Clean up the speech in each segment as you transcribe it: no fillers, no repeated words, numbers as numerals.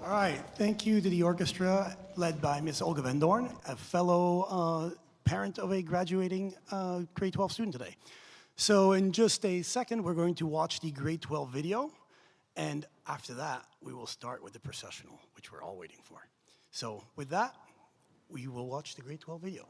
All right, thank you to the orchestra led by Miss Olga Van Doorn, a fellow parent of a graduating grade 12 student today. So in just a second, we're going to watch the grade 12 video, and after that, we will start with the processional, which we're all waiting for. So with that, we will watch the grade 12 video.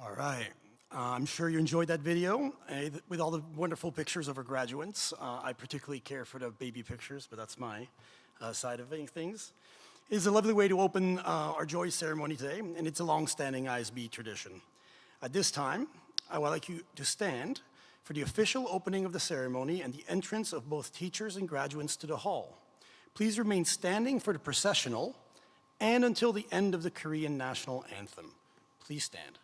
All right. I'm sure you enjoyed that video with all the wonderful pictures of our graduates. I particularly care for the baby pictures, but that's my side of things. It is a lovely way to open our joy ceremony today, and it's a long-standing ISB tradition. At this time, I would like you to stand for the official opening of the ceremony and the entrance of both teachers and graduates to the hall. Please remain standing for the processional and until the end of the Korean national anthem. Please stand.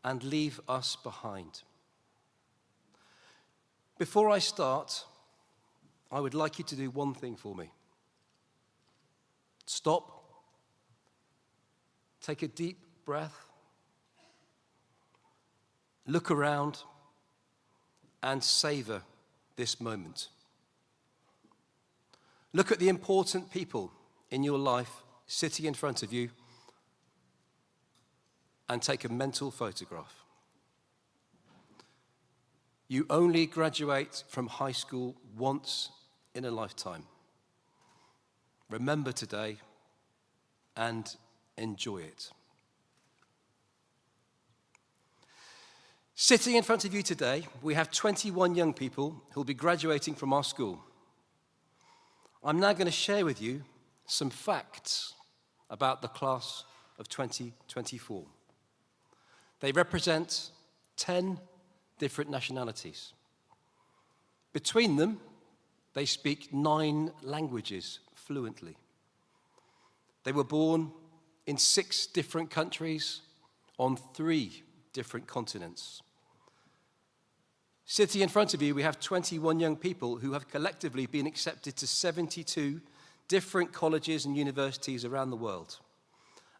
and leave us behind. Before I start, I would like you to do one thing for me. Stop, take a deep breath, look around, and savor this moment. Look at the important people in your life sitting in front of you and take a mental photograph. You only graduate from high school once in a lifetime. Remember today and enjoy it. Sitting in front of you today, we have 21 young people who will be graduating from our school. I'm now going to share with you some facts about the class of 2024. They represent 10 different nationalities. Between them, they speak 9 languages fluently. They were born in 6 different countries on 3 different continents. Sitting in front of you, we have 21 young people who have collectively been accepted to 72 different colleges and universities around the world.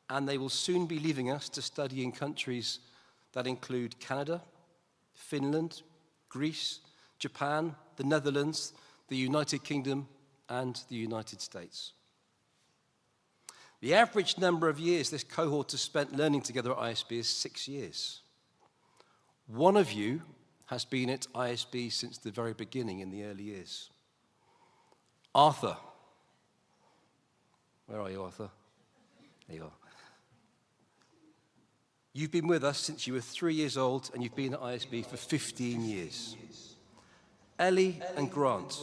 And they will soon be leaving us to study in countries that include Canada, Finland, Greece, Japan, the Netherlands, the United Kingdom, and the United States. The average number of years this cohort has spent learning together at ISB is 6 years. One of you has been at ISB since the very beginning in the early years. Arthur. Where are you, Arthur? There you are. You've been with us since you were 3 years old, and you've been at ISB for 15 years. Ellie and Grant,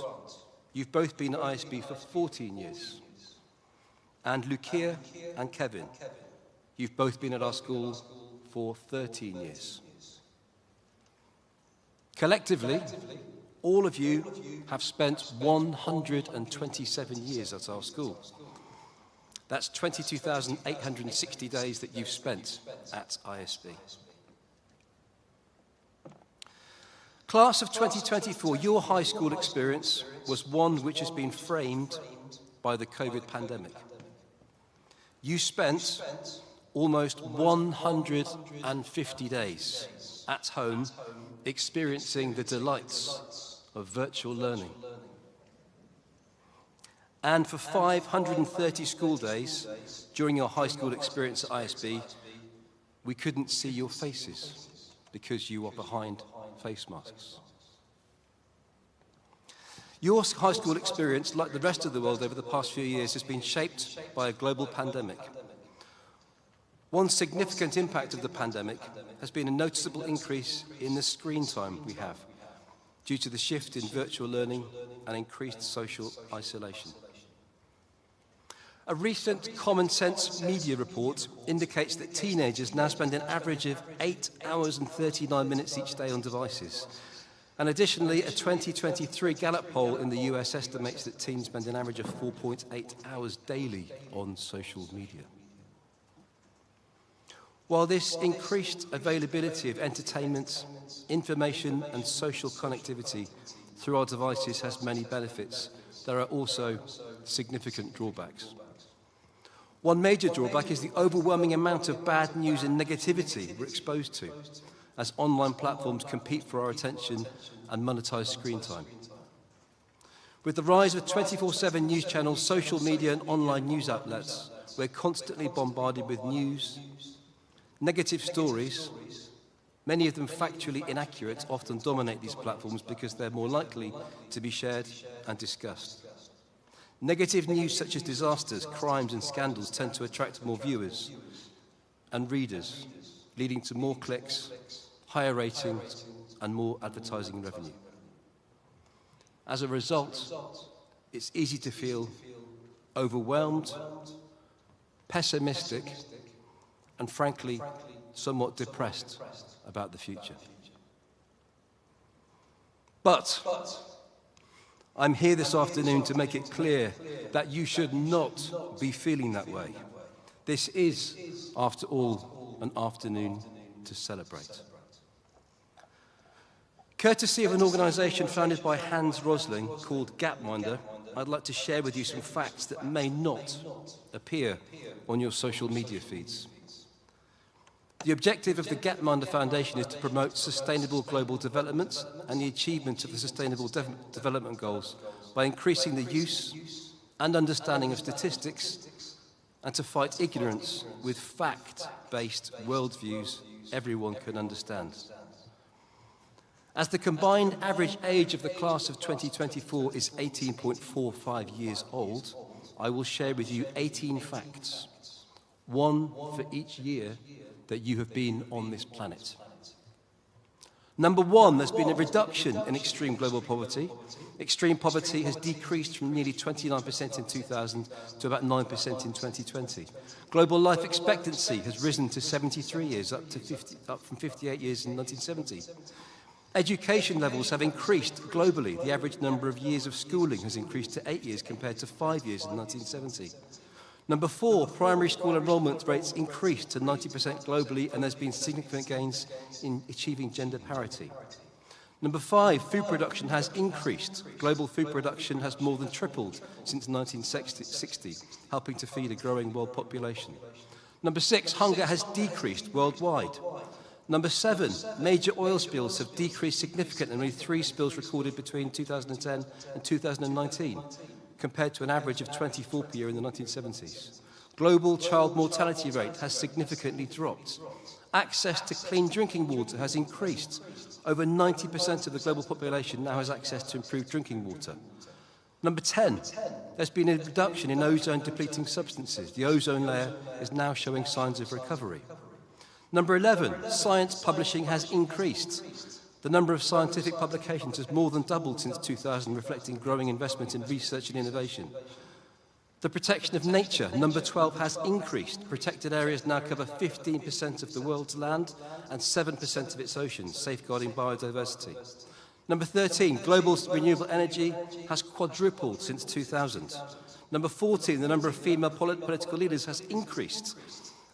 you've both been at ISB for 14 years. And Lucia and Kevin, you've both been at our school for 13 years. Collectively, all of you have spent 127 years at our school. That's 22,860 days that you've spent at ISB. Class of 2024, your high school experience was one which has been framed by the COVID pandemic. You spent almost 150 days at home experiencing the delights of virtual learning. And for 530 school days during your high school experience at ISB, we couldn't see your faces because you were behind face masks. Your high school experience, like the rest of the world over the past few years, has been shaped by a global pandemic. One significant impact of the pandemic has been a noticeable increase in the screen time we have due to the shift in virtual learning and increased social isolation. A recent Common Sense media report indicates that teenagers now spend an average of 8 hours and 39 minutes each day on devices. And additionally, a 2023 Gallup poll in the US estimates that teens spend an average of 4.8 hours daily on social media. While this increased availability of entertainment, information, and social connectivity through our devices has many benefits, there are also significant drawbacks. One major drawback is the overwhelming amount of bad news and negativity we're exposed to as online platforms compete for our attention and monetize screen time. With the rise of 24/7 news channels, social media, and online news outlets, we're constantly bombarded with news, negative stories. Many of them factually inaccurate, often dominate these platforms because they're more likely to be shared and discussed. Negative news such as disasters, crimes, and scandals tend to attract more viewers and readers, leading to more clicks, higher ratings, and more advertising revenue. As a result, it's easy to feel overwhelmed, pessimistic, and frankly, somewhat depressed about the future. But I'm here this afternoon to make it clear that you should not be feeling that way. This is, after all, an afternoon to celebrate. Courtesy of an organisation founded by Hans Rosling called Gapminder, I'd like to share with you some facts that may not appear on your social media feeds. The objective of the Gapminder Foundation is to promote sustainable global development and the achievement of the Sustainable Development Goals by increasing the use and understanding of statistics and to fight ignorance with fact-based worldviews everyone can understand. As the combined average age of the class of 2024 is 18.45 years old, I will share with you 18 facts, one for each year that you have been on this planet. Number one, there's been a reduction in extreme global poverty. Extreme poverty has decreased from nearly 29% in 2000 to about 9% in 2020. Global life expectancy has risen to 73 years, up from 58 years in 1970. Education levels have increased globally. The average number of years of schooling has increased to 8 years compared to 5 years in 1970. Number four, primary school enrolment rates increased to 90% globally, and there's been significant gains in achieving gender parity. Number five, food production has increased. Global food production has more than tripled since 1960, helping to feed a growing world population. Number six, hunger has decreased worldwide. Number seven, major oil spills have decreased significantly, only 3 spills recorded between 2010 and 2019. Compared to an average of 24 per year in the 1970s. Global child mortality rate has significantly dropped. Access to clean drinking water has increased. Over 90% of the global population now has access to improved drinking water. Number 10, there's been a reduction in ozone-depleting substances. The ozone layer is now showing signs of recovery. Number 11, science publishing has increased. The number of scientific publications has more than doubled since 2000, reflecting growing investment in research and innovation. The protection of nature, number 12, has increased. Protected areas now cover 15% of the world's land and 7% of its oceans, safeguarding biodiversity. Number 13, global renewable energy has quadrupled since 2000. Number 14, the number of female political leaders has increased.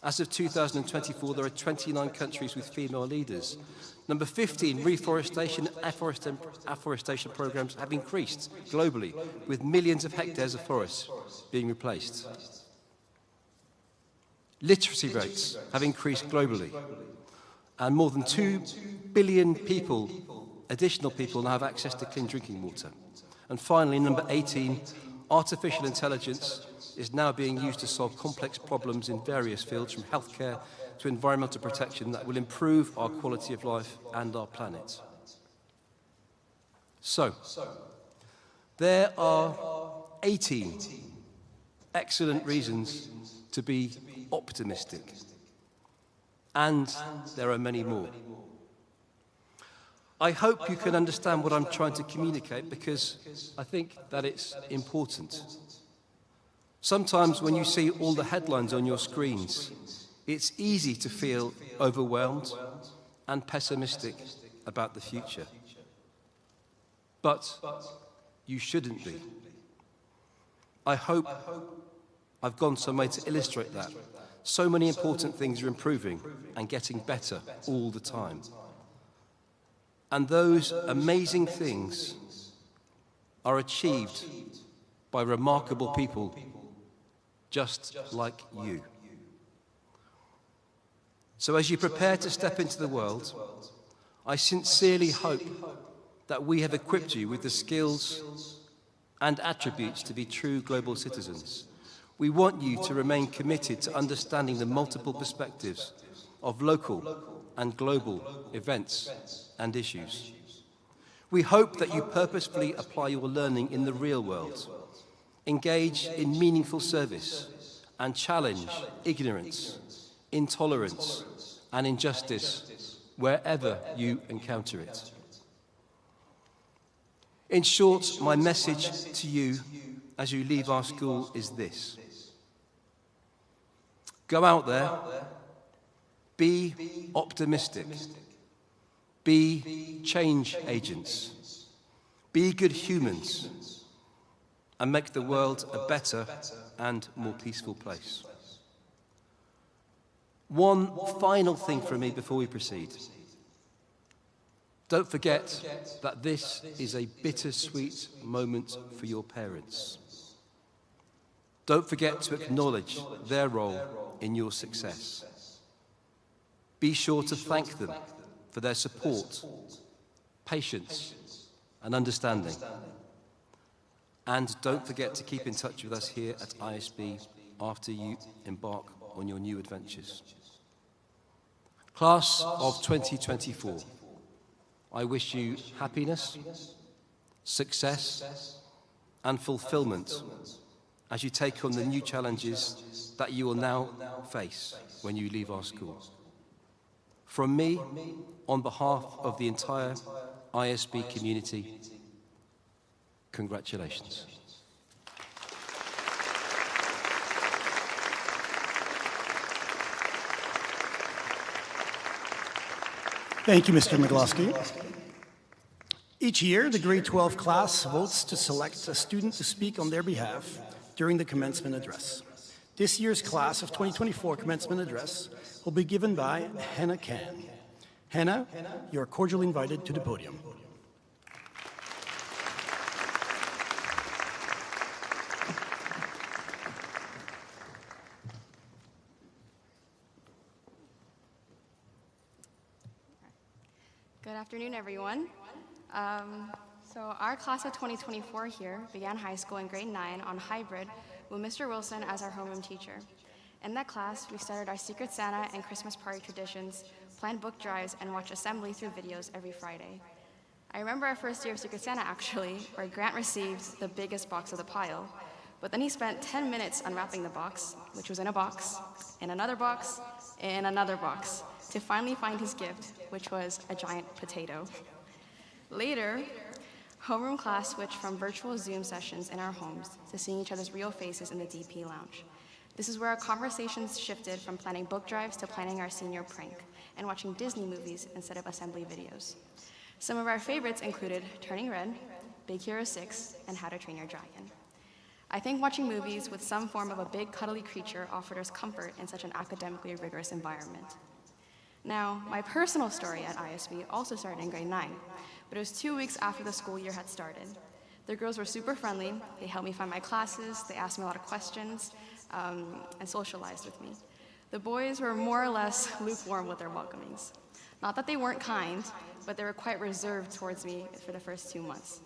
As of 2024, there are 29 countries with female leaders. Number 15, reforestation and afforestation programs have increased globally, with millions of hectares of forests being replaced. Literacy rates have increased globally, and more than 2 billion people, additional people, now have access to clean drinking water. And finally, number 18, artificial intelligence is now being used to solve complex problems in various fields, from healthcare to environmental protection, that will improve our quality of life and our planet. So, there are 18 excellent reasons to be optimistic, and there are many more. I hope you can understand what I'm trying to communicate, because I think that it's important. Sometimes when you see all the headlines on your screens, it's easy to feel overwhelmed and pessimistic about the future. But you shouldn't be. I hope I've gone some way to illustrate that. So many important things are improving and getting better all the time. And those amazing things are achieved by remarkable people just like you. So as you prepare to step into the world, I sincerely hope that we have equipped you with the skills and attributes to be true global citizens. We want you to remain committed to understanding the multiple perspectives of local and global events and issues. We hope that you purposefully apply your learning in the real world, engage in meaningful service, and challenge ignorance, intolerance, and injustice wherever you encounter it. In short, my message to you as you leave our school is this: go out there, be optimistic, be change agents, be good humans, and make the world a better and more peaceful place. One final thing from me before we proceed. Don't forget that this is a bittersweet moment for your parents. Don't forget to acknowledge their role in your success. Be sure to thank them for their support, patience, and understanding. And don't forget to keep in touch with us here at ISB after you embark on your new adventures. Class of 2024, I wish you happiness, success, and fulfillment as you take on the new challenges that you will now face when you leave our school. From me, on behalf of the entire ISB community, congratulations. Thank you, Mr. McGlosky. Each year, the grade 12 class votes to select a student to speak on their behalf during the commencement address. This year's class of 2024 commencement address will be given by Hannah Can. Hannah, you are cordially invited to the podium. Good afternoon, everyone. So our class of 2024 here began high school in grade 9 on hybrid with Mr. Wilson as our homeroom teacher. In that class, we started our Secret Santa and Christmas party traditions, planned book drives, and watched assembly through videos every Friday. I remember our first year of Secret Santa, actually, where Grant received the biggest box of the pile, but then he spent 10 minutes unwrapping the box, which was in a box, in another box, in another box, to finally find his gift, which was a giant potato. Later, homeroom class switched from virtual Zoom sessions in our homes to seeing each other's real faces in the DP lounge. This is where our conversations shifted from planning book drives to planning our senior prank and watching Disney movies instead of assembly videos. Some of our favorites included Turning Red, Big Hero 6, and How to Train Your Dragon. I think watching movies with some form of a big cuddly creature offered us comfort in such an academically rigorous environment. Now, my personal story at ISB also started in grade 9, but it was 2 weeks after the school year had started. The girls were super friendly. They helped me find my classes, they asked me a lot of questions, and socialized with me. The boys were more or less lukewarm with their welcomings. Not that they weren't kind, but they were quite reserved towards me for the first 2 months.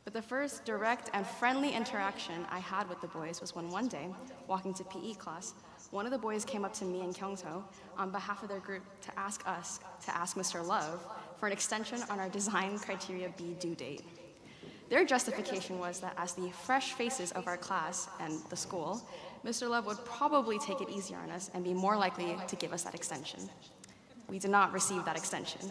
But the first direct and friendly interaction I had with the boys was when one day, walking to PE class, one of the boys came up to me and Kyungso on behalf of their group to ask Mr. Love for an extension on our design criteria B due date. Their justification was that as the fresh faces of our class and the school, Mr. Love would probably take it easier on us and be more likely to give us that extension. We did not receive that extension.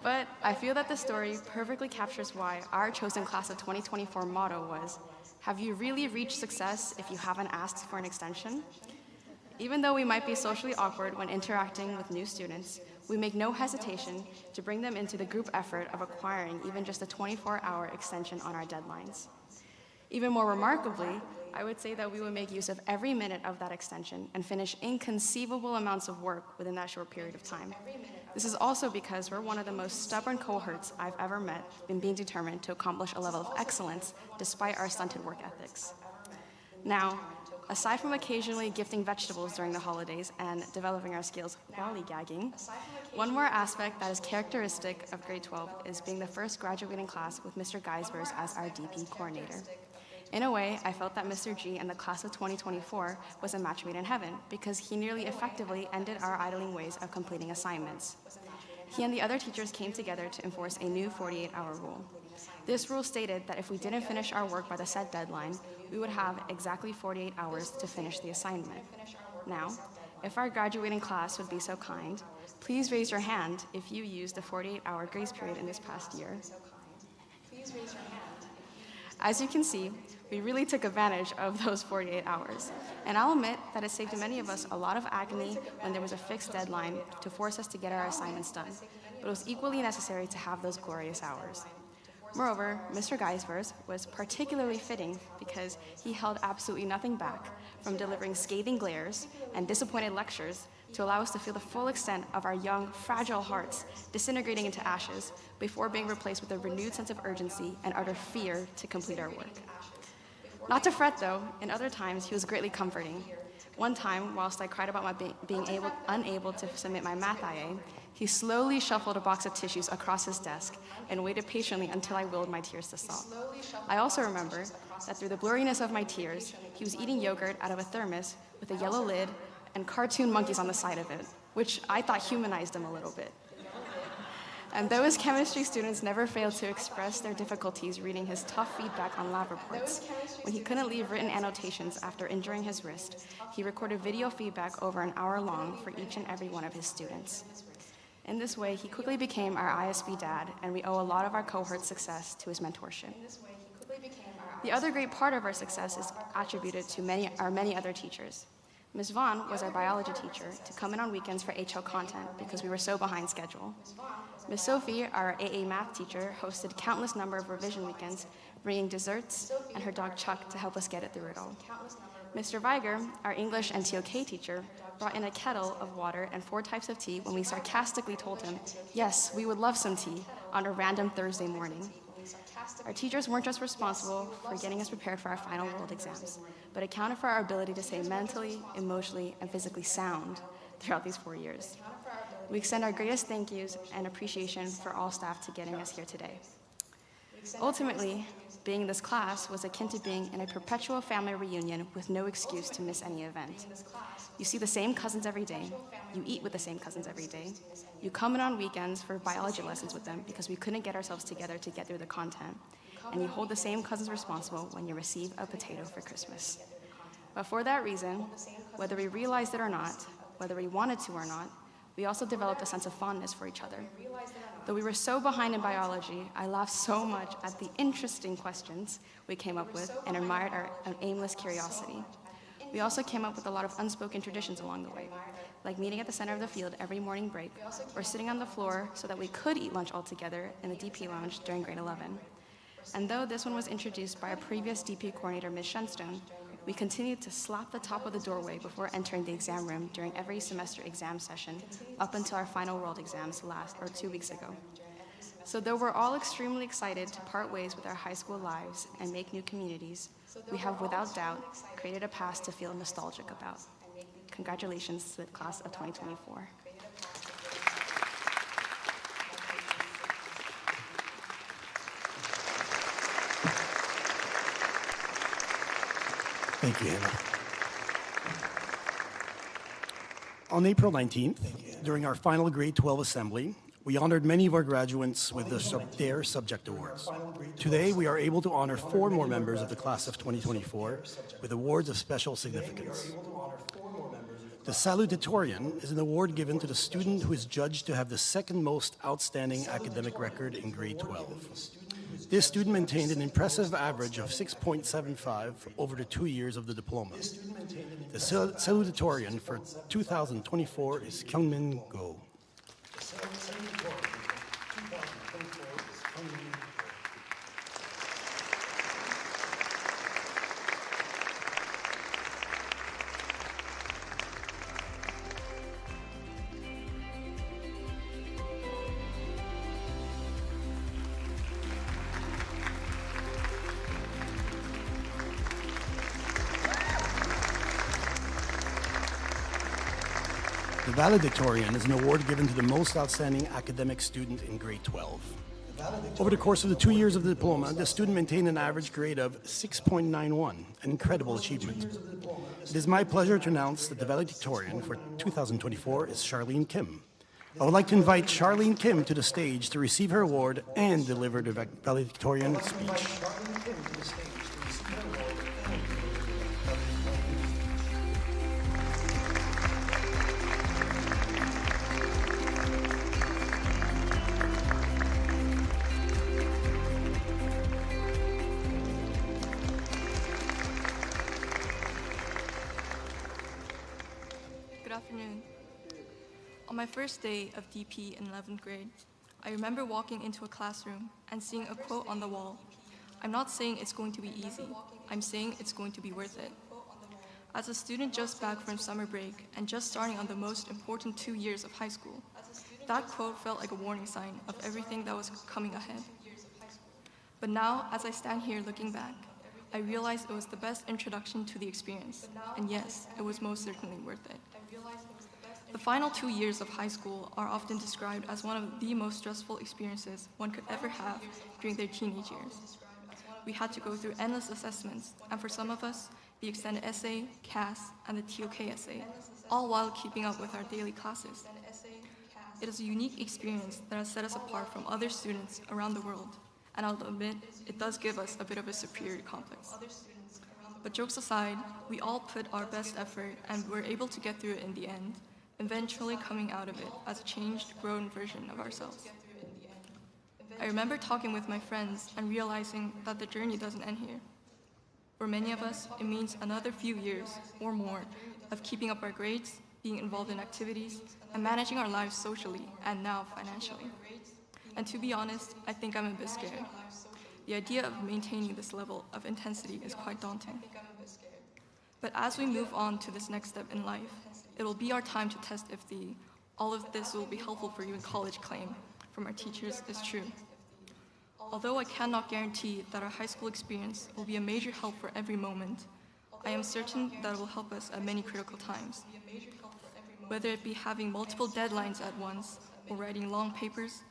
But I feel that this story perfectly captures why our chosen class of 2024 motto was, "Have you really reached success if you haven't asked for an extension?" Even though we might be socially awkward when interacting with new students, we make no hesitation to bring them into the group effort of acquiring even just a 24-hour extension on our deadlines. Even more remarkably, I would say that we would make use of every minute of that extension and finish inconceivable amounts of work within that short period of time. This is also because we're one of the most stubborn cohorts I've ever met in being determined to accomplish a level of excellence despite our stunted work ethics. Now, aside from occasionally gifting vegetables during the holidays and developing our skills lollygagging, one more aspect that is characteristic of grade 12 is being the first graduating class with Mr. Geisbers as our DP coordinator. In a way, I felt that Mr. G and the class of 2024 was a match made in heaven because he nearly effectively ended our idling ways of completing assignments. He and the other teachers came together to enforce a new 48-hour rule. This rule stated that if we didn't finish our work by the set deadline, we would have exactly 48 hours to finish the assignment. Now, if our graduating class would be so kind, please raise your hand if you used the 48-hour grace period in this past year. Please raise your hand. As you can see, we really took advantage of those 48 hours. And I'll admit that it saved many of us a lot of agony when there was a fixed deadline to force us to get our assignments done. But it was equally necessary to have those glorious hours. Moreover, Mr. Geisbers was particularly fitting because he held absolutely nothing back from delivering scathing glares and disappointed lectures to allow us to feel the full extent of our young, fragile hearts disintegrating into ashes before being replaced with a renewed sense of urgency and utter fear to complete our work. Not to fret, though, in other times he was greatly comforting. One time, whilst I cried about my being unable to submit my math IA, he slowly shuffled a box of tissues across his desk and waited patiently until I willed my tears to stop. I also remember that through the blurriness of my tears, he was eating yogurt out of a thermos with a yellow lid and cartoon monkeys on the side of it, which I thought humanized him a little bit. And though his chemistry students never failed to express their difficulties reading his tough feedback on lab reports, when he couldn't leave written annotations after injuring his wrist, he recorded video feedback over an hour long for each and every one of his students. In this way, he quickly became our ISB dad, and we owe a lot of our cohort's success to his mentorship. The other great part of our success is attributed to our many other teachers. Ms. Vaughn was our biology teacher to come in on weekends for HL content because we were so behind schedule. Ms. Sophie, our AA math teacher, hosted countless number of revision weekends, bringing desserts and her dog Chuck to help us get it through it all. Mr. Weiger, our English and TOK teacher, brought in a kettle of water and 4 types of tea when we sarcastically told him, yes, we would love some tea, on a random Thursday morning. Our teachers weren't just responsible for getting us prepared for our final world exams, but accounted for our ability to stay mentally, emotionally, and physically sound throughout these 4 years. We extend our greatest thank yous and appreciation for all staff to getting us here today. Ultimately, being in this class was akin to being in a perpetual family reunion with no excuse to miss any event. You see the same cousins every day. You eat with the same cousins every day. You come in on weekends for biology lessons with them because we couldn't get ourselves together to get through the content. And you hold the same cousins responsible when you receive a potato for Christmas. But for that reason, whether we realized it or not, whether we wanted to or not, we also developed a sense of fondness for each other. Though we were so behind in biology, I laughed so much at the interesting questions we came up with and admired our aimless curiosity. We also came up with a lot of unspoken traditions along the way, like meeting at the center of the field every morning break, or sitting on the floor so that we could eat lunch all together in the DP lounge during grade 11. And though this one was introduced by our previous DP coordinator, Ms. Shenstone, we continued to slap the top of the doorway before entering the exam room during every semester exam session up until our final world exams 2 weeks ago. So though we're all extremely excited to part ways with our high school lives and make new communities, we have without doubt created a past to feel nostalgic about. Congratulations to the class of 2024. Thank you, Hannah. On April 19th, during our final grade 12 assembly, we honored many of our graduates with their subject awards. Today, we are able to honor 4 more members of the class of 2024 with awards of special significance. The salutatorian is an award given to the student who is judged to have the second most outstanding academic record in grade 12. This student maintained an impressive average of 6.75 over the 2 years of the diploma. The salutatorian for 2024 is Kyungmin Go. The valedictorian is an award given to the most outstanding academic student in grade 12. Over the course of the 2 years of the diploma, the student maintained an average grade of 6.91, an incredible achievement. It is my pleasure to announce that the valedictorian for 2024 is Charlene Kim. I would like to invite Charlene Kim to the stage to receive her award and deliver the valedictorian speech. Good afternoon. On my first day of DP in 11th grade, I remember walking into a classroom and seeing a quote on the wall. I'm not saying it's going to be easy. I'm saying it's going to be worth it. As a student just back from summer break and just starting on the most important 2 years of high school, that quote felt like a warning sign of everything that was coming ahead. But now, as I stand here looking back, I realize it was the best introduction to the experience, and yes, it was most certainly worth it. The final 2 years of high school are often described as one of the most stressful experiences one could ever have during their teenage years. We had to go through endless assessments, and for some of us, the extended essay, CAS, and the TOK essay, all while keeping up with our daily classes. It is a unique experience that has set us apart from other students around the world, and I'll admit, it does give us a bit of a superiority complex. But jokes aside, we all put our best effort and were able to get through it in the end, eventually coming out of it as a changed, grown version of ourselves. I remember talking with my friends and realizing that the journey doesn't end here. For many of us, it means another few years or more of keeping up our grades, being involved in activities, and managing our lives socially and now financially. And to be honest, I think I'm a bit scared. The idea of maintaining this level of intensity is quite daunting. But as we move on to this next step in life, it will be our time to test if the "all of this will be helpful for you in college" claim from our teachers is true. Although I cannot guarantee that our high school experience will be a major help for every moment, I am certain that it will help us at many critical times. Whether it be having multiple deadlines at once or writing long papers,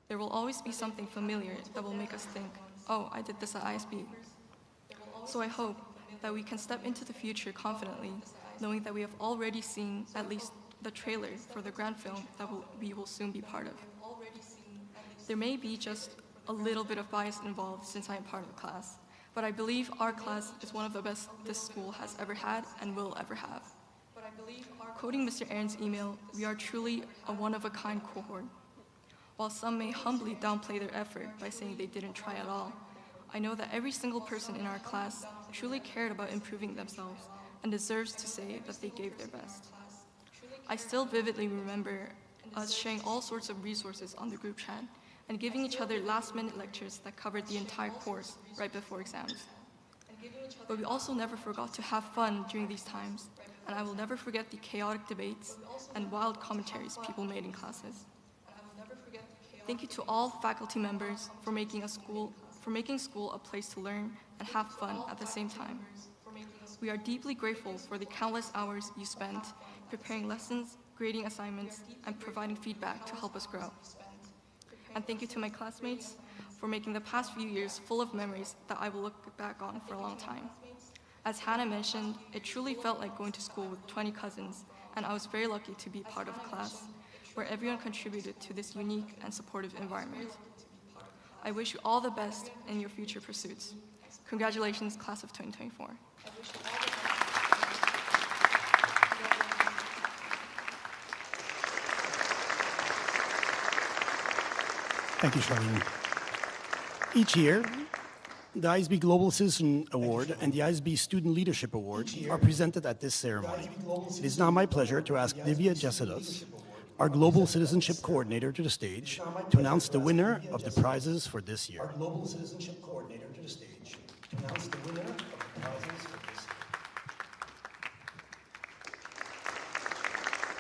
there will always be something familiar that will make us think, "Oh, I did this at ISB." So I hope that we can step into the future confidently, knowing that we have already seen at least the trailer for the grand film that we will soon be part of. There may be just a little bit of bias involved since I am part of the class, but I believe our class is one of the best this school has ever had and will ever have. Quoting Mr. Aaron's email, we are truly a one-of-a-kind cohort. While some may humbly downplay their effort by saying they didn't try at all, I know that every single person in our class truly cared about improving themselves and deserves to say that they gave their best. I still vividly remember us sharing all sorts of resources on the group chat and giving each other last-minute lectures that covered the entire course right before exams. But we also never forgot to have fun during these times, and I will never forget the chaotic debates and wild commentaries people made in classes. Thank you to all faculty members for making school a place to learn and have fun at the same time. We are deeply grateful for the countless hours you spent preparing lessons, grading assignments, and providing feedback to help us grow. And thank you to my classmates for making the past few years full of memories that I will look back on for a long time. As Hannah mentioned, it truly felt like going to school with 20 cousins, and I was very lucky to be part of a class where everyone contributed to this unique and supportive environment. I wish you all the best in your future pursuits. Congratulations, class of 2024. Thank you, Charlene. Each year, the ISB Global Citizen Award and the ISB Student Leadership Award are presented at this ceremony. It is now my pleasure to ask Divya Jesidas, our Global Citizenship Coordinator, to the stage to announce the winner of the prizes for this year.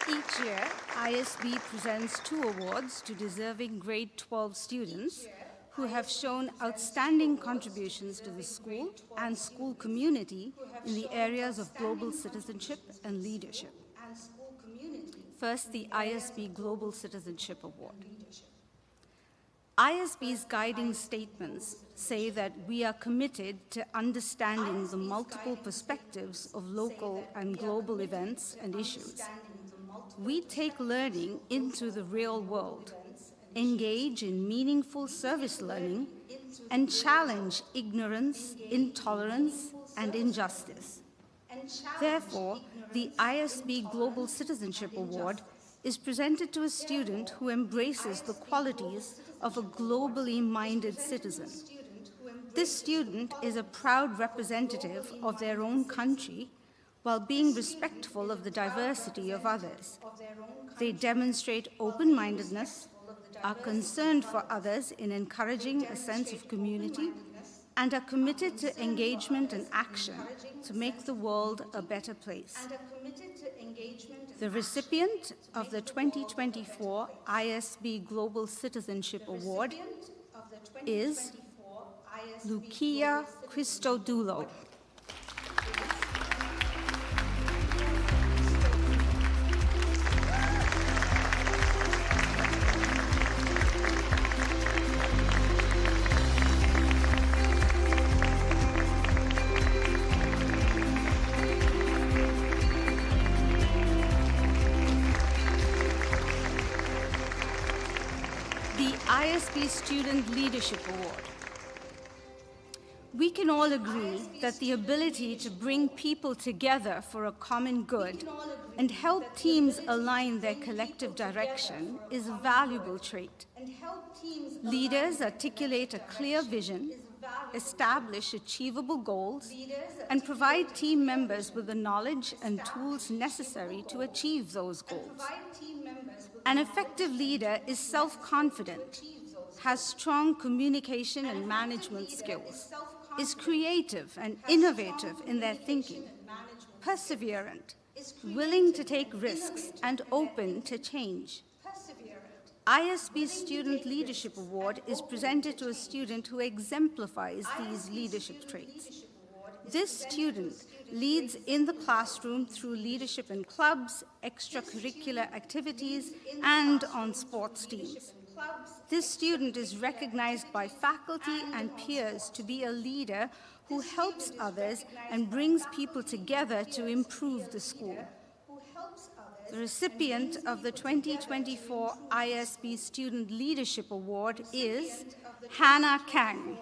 Each year, ISB presents 2 awards to deserving grade 12 students who have shown outstanding contributions to the school and school community in the areas of global citizenship and leadership. First, the ISB Global Citizenship Award. ISB's guiding statements say that we are committed to understanding the multiple perspectives of local and global events and issues. We take learning into the real world, engage in meaningful service learning, and challenge ignorance, intolerance, and injustice. Therefore, the ISB Global Citizenship Award is presented to a student who embraces the qualities of a globally minded citizen. This student is a proud representative of their own country while being respectful of the diversity of others. They demonstrate open-mindedness, are concerned for others in encouraging a sense of community, and are committed to engagement and action to make the world a better place. The recipient of the 2024 ISB Global Citizenship Award is Lucia Christodoulou. The ISB Student Leadership Award. We can all agree that the ability to bring people together for a common good and help teams align their collective direction is a valuable trait. Leaders articulate a clear vision, establish achievable goals, and provide team members with the knowledge and tools necessary to achieve those goals. An effective leader is self-confident, has strong communication and management skills, is creative and innovative in their thinking, perseverant, willing to take risks, and open to change. ISB's Student Leadership Award is presented to a student who exemplifies these leadership traits. This student leads in the classroom through leadership in clubs, extracurricular activities, and on sports teams. This student is recognized by faculty and peers to be a leader who helps others and brings people together to improve the school. The recipient of the 2024 ISB Student Leadership Award is Hannah Kang.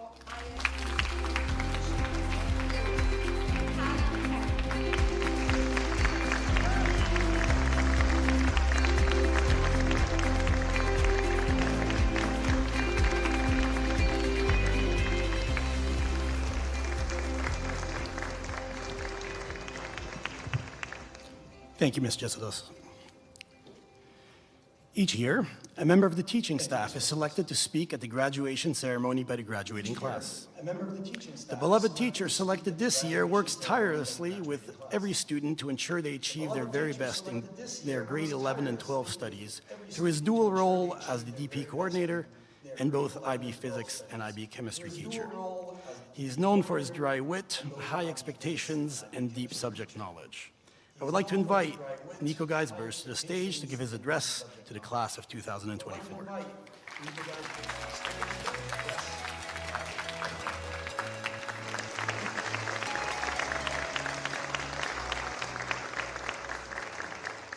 Thank you, Ms. Jesudos. Each year, a member of the teaching staff is selected to speak at the graduation ceremony by the graduating class. The beloved teacher selected this year works tirelessly with every student to ensure they achieve their very best in their grade 11 and 12 studies through his dual role as the DP coordinator and both IB physics and IB chemistry teacher. He is known for his dry wit, high expectations, and deep subject knowledge. I would like to invite Nico Geisbers to the stage to give his address to the class of 2024.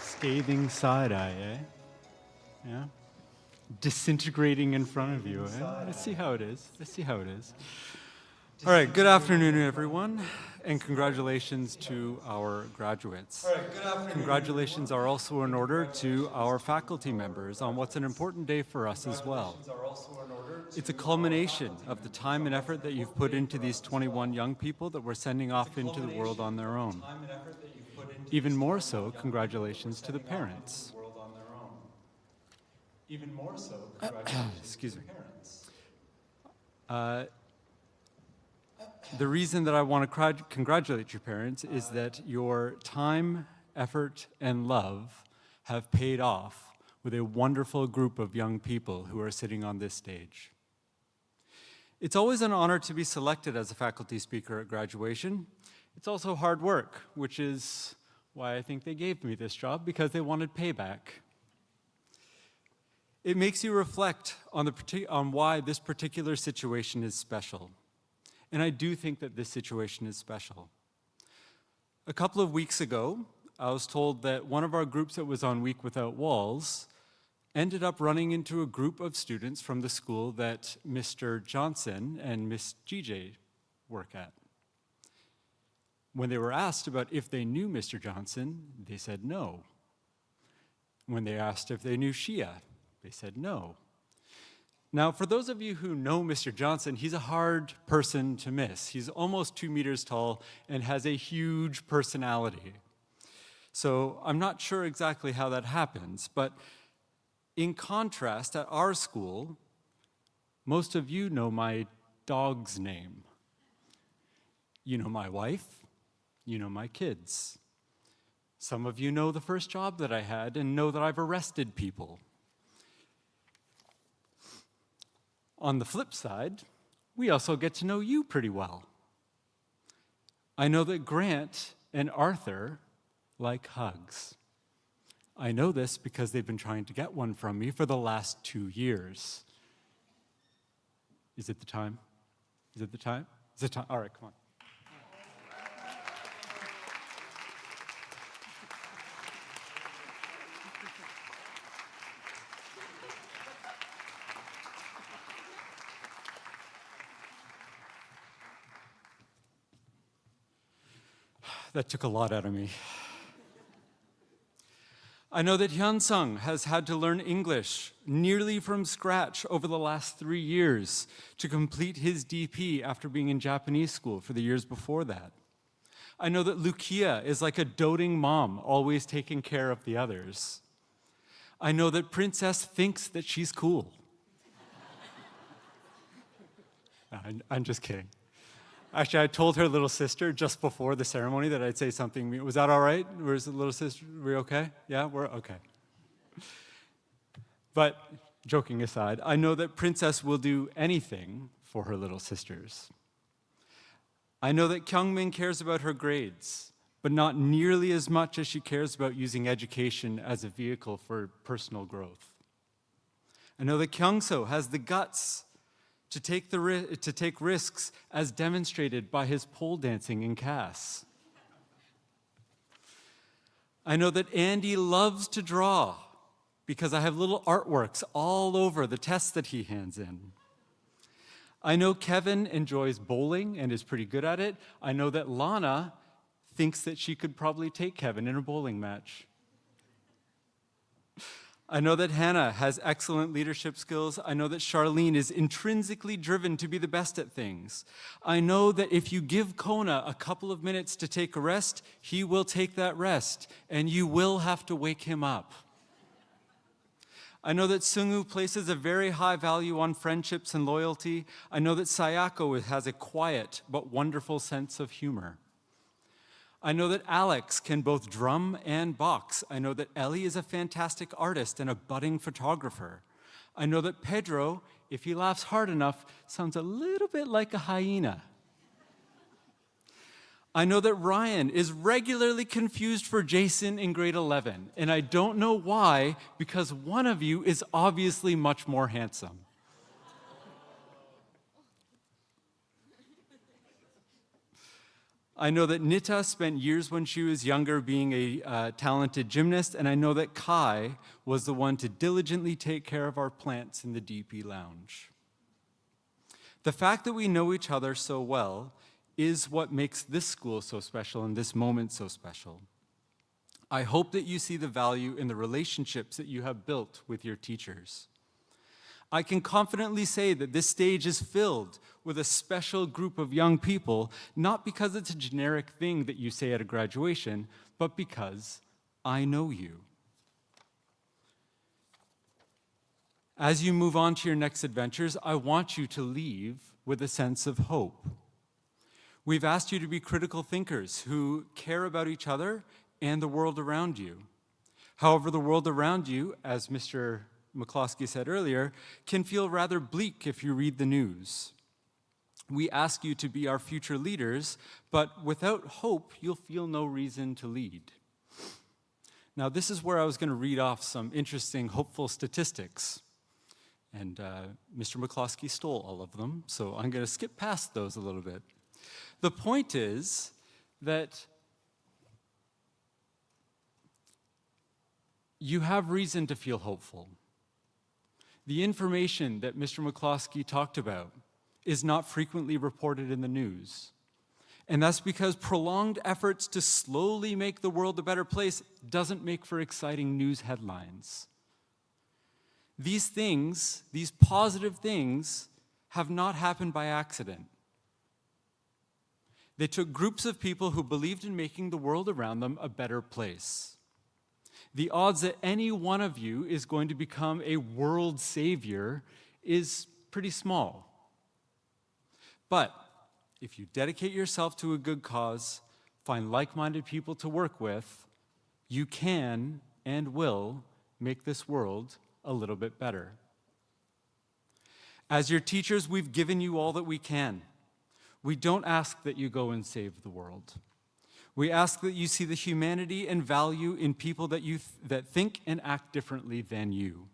Scathing side-eye, eh? Yeah? Disintegrating in front of you, eh? Let's see how it is. Let's see how it is. All right, good afternoon, everyone, and congratulations to our graduates. Congratulations are also in order to our faculty members on what's an important day for us as well. It's a culmination of the time and effort that you've put into these 21 young people that we're sending off into the world on their own. Even more so, congratulations to the parents. Even more so, excuse me. The reason that I want to congratulate your parents is that your time, effort, and love have paid off with a wonderful group of young people who are sitting on this stage. It's always an honor to be selected as a faculty speaker at graduation. It's also hard work, which is why I think they gave me this job, because they wanted payback. It makes you reflect on why this particular situation is special. And I do think that this situation is special. A couple of weeks ago, I was told that one of our groups that was on Week Without Walls ended up running into a group of students from the school that Mr. Johnson and Miss GJ work at. When they were asked about if they knew Mr. Johnson, they said no. When they asked if they knew Shia, they said no. Now, for those of you who know Mr. Johnson, he's a hard person to miss. He's almost 2 meters tall and has a huge personality. So I'm not sure exactly how that happens, but in contrast, at our school, most of you know my dog's name. You know my wife, you know my kids. Some of you know the first job that I had and know that I've arrested people. On the flip side, we also get to know you pretty well. I know that Grant and Arthur like hugs. I know this because they've been trying to get one from me for the last 2 years. Is it the time? Is it the time? Is it time? All right, come on. That took a lot out of me. I know that Hyun-sung has had to learn English nearly from scratch over the last 3 years to complete his DP after being in Japanese school for the years before that. I know that Lucia is like a doting mom, always taking care of the others. I know that Princess thinks that she's cool. I'm just kidding. Actually, I told her little sister just before the ceremony that I'd say something. Was that all right? Where's the little sister? We okay? Yeah, we're okay. But joking aside, I know that Princess will do anything for her little sisters. I know that Kyungmin cares about her grades, but not nearly as much as she cares about using education as a vehicle for personal growth. I know that Kyungso has the guts to take risks as demonstrated by his pole dancing in Cass. I know that Andy loves to draw because I have little artworks all over the tests that he hands in. I know Kevin enjoys bowling and is pretty good at it. I know that Lana thinks that she could probably take Kevin in a bowling match. I know that Hannah has excellent leadership skills. I know that Charlene is intrinsically driven to be the best at things. I know that if you give Kona a couple of minutes to take a rest, he will take that rest, and you will have to wake him up. I know that Sungu places a very high value on friendships and loyalty. I know that Sayako has a quiet but wonderful sense of humor. I know that Alex can both drum and box. I know that Ellie is a fantastic artist and a budding photographer. I know that Pedro, if he laughs hard enough, sounds a little bit like a hyena. I know that Ryan is regularly confused for Jason in grade 11, and I don't know why, because one of you is obviously much more handsome. I know that Nita spent years when she was younger being a talented gymnast, and I know that Kai was the one to diligently take care of our plants in the DP lounge. The fact that we know each other so well is what makes this school so special and this moment so special. I hope that you see the value in the relationships that you have built with your teachers. I can confidently say that this stage is filled with a special group of young people, not because it's a generic thing that you say at a graduation, but because I know you. As you move on to your next adventures, I want you to leave with a sense of hope. We've asked you to be critical thinkers who care about each other and the world around you. However, the world around you, as Mr. McCloskey said earlier, can feel rather bleak if you read the news. We ask you to be our future leaders, but without hope, you'll feel no reason to lead. Now, this is where I was going to read off some interesting, hopeful statistics. And Mr. McCloskey stole all of them, so I'm going to skip past those a little bit. The point is that you have reason to feel hopeful. The information that Mr. McCloskey talked about is not frequently reported in the news. And that's because prolonged efforts to slowly make the world a better place doesn't make for exciting news headlines. These things, these positive things, have not happened by accident. They took groups of people who believed in making the world around them a better place. The odds that any one of you is going to become a world savior is pretty small. But if you dedicate yourself to a good cause, find like-minded people to work with, you can and will make this world a little bit better. As your teachers, we've given you all that we can. We don't ask that you go and save the world. We ask that you see the humanity and value in people that think and act differently than you.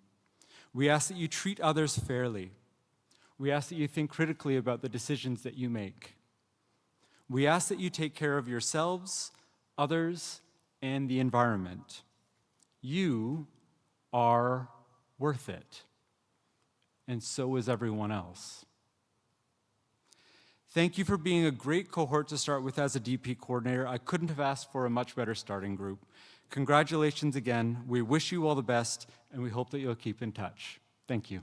We ask that you treat others fairly. We ask that you think critically about the decisions that you make. We ask that you take care of yourselves, others, and the environment. You are worth it, and so is everyone else. Thank you for being a great cohort to start with as a DP coordinator. I couldn't have asked for a much better starting group. Congratulations again. We wish you all the best, and we hope that you'll keep in touch. Thank you.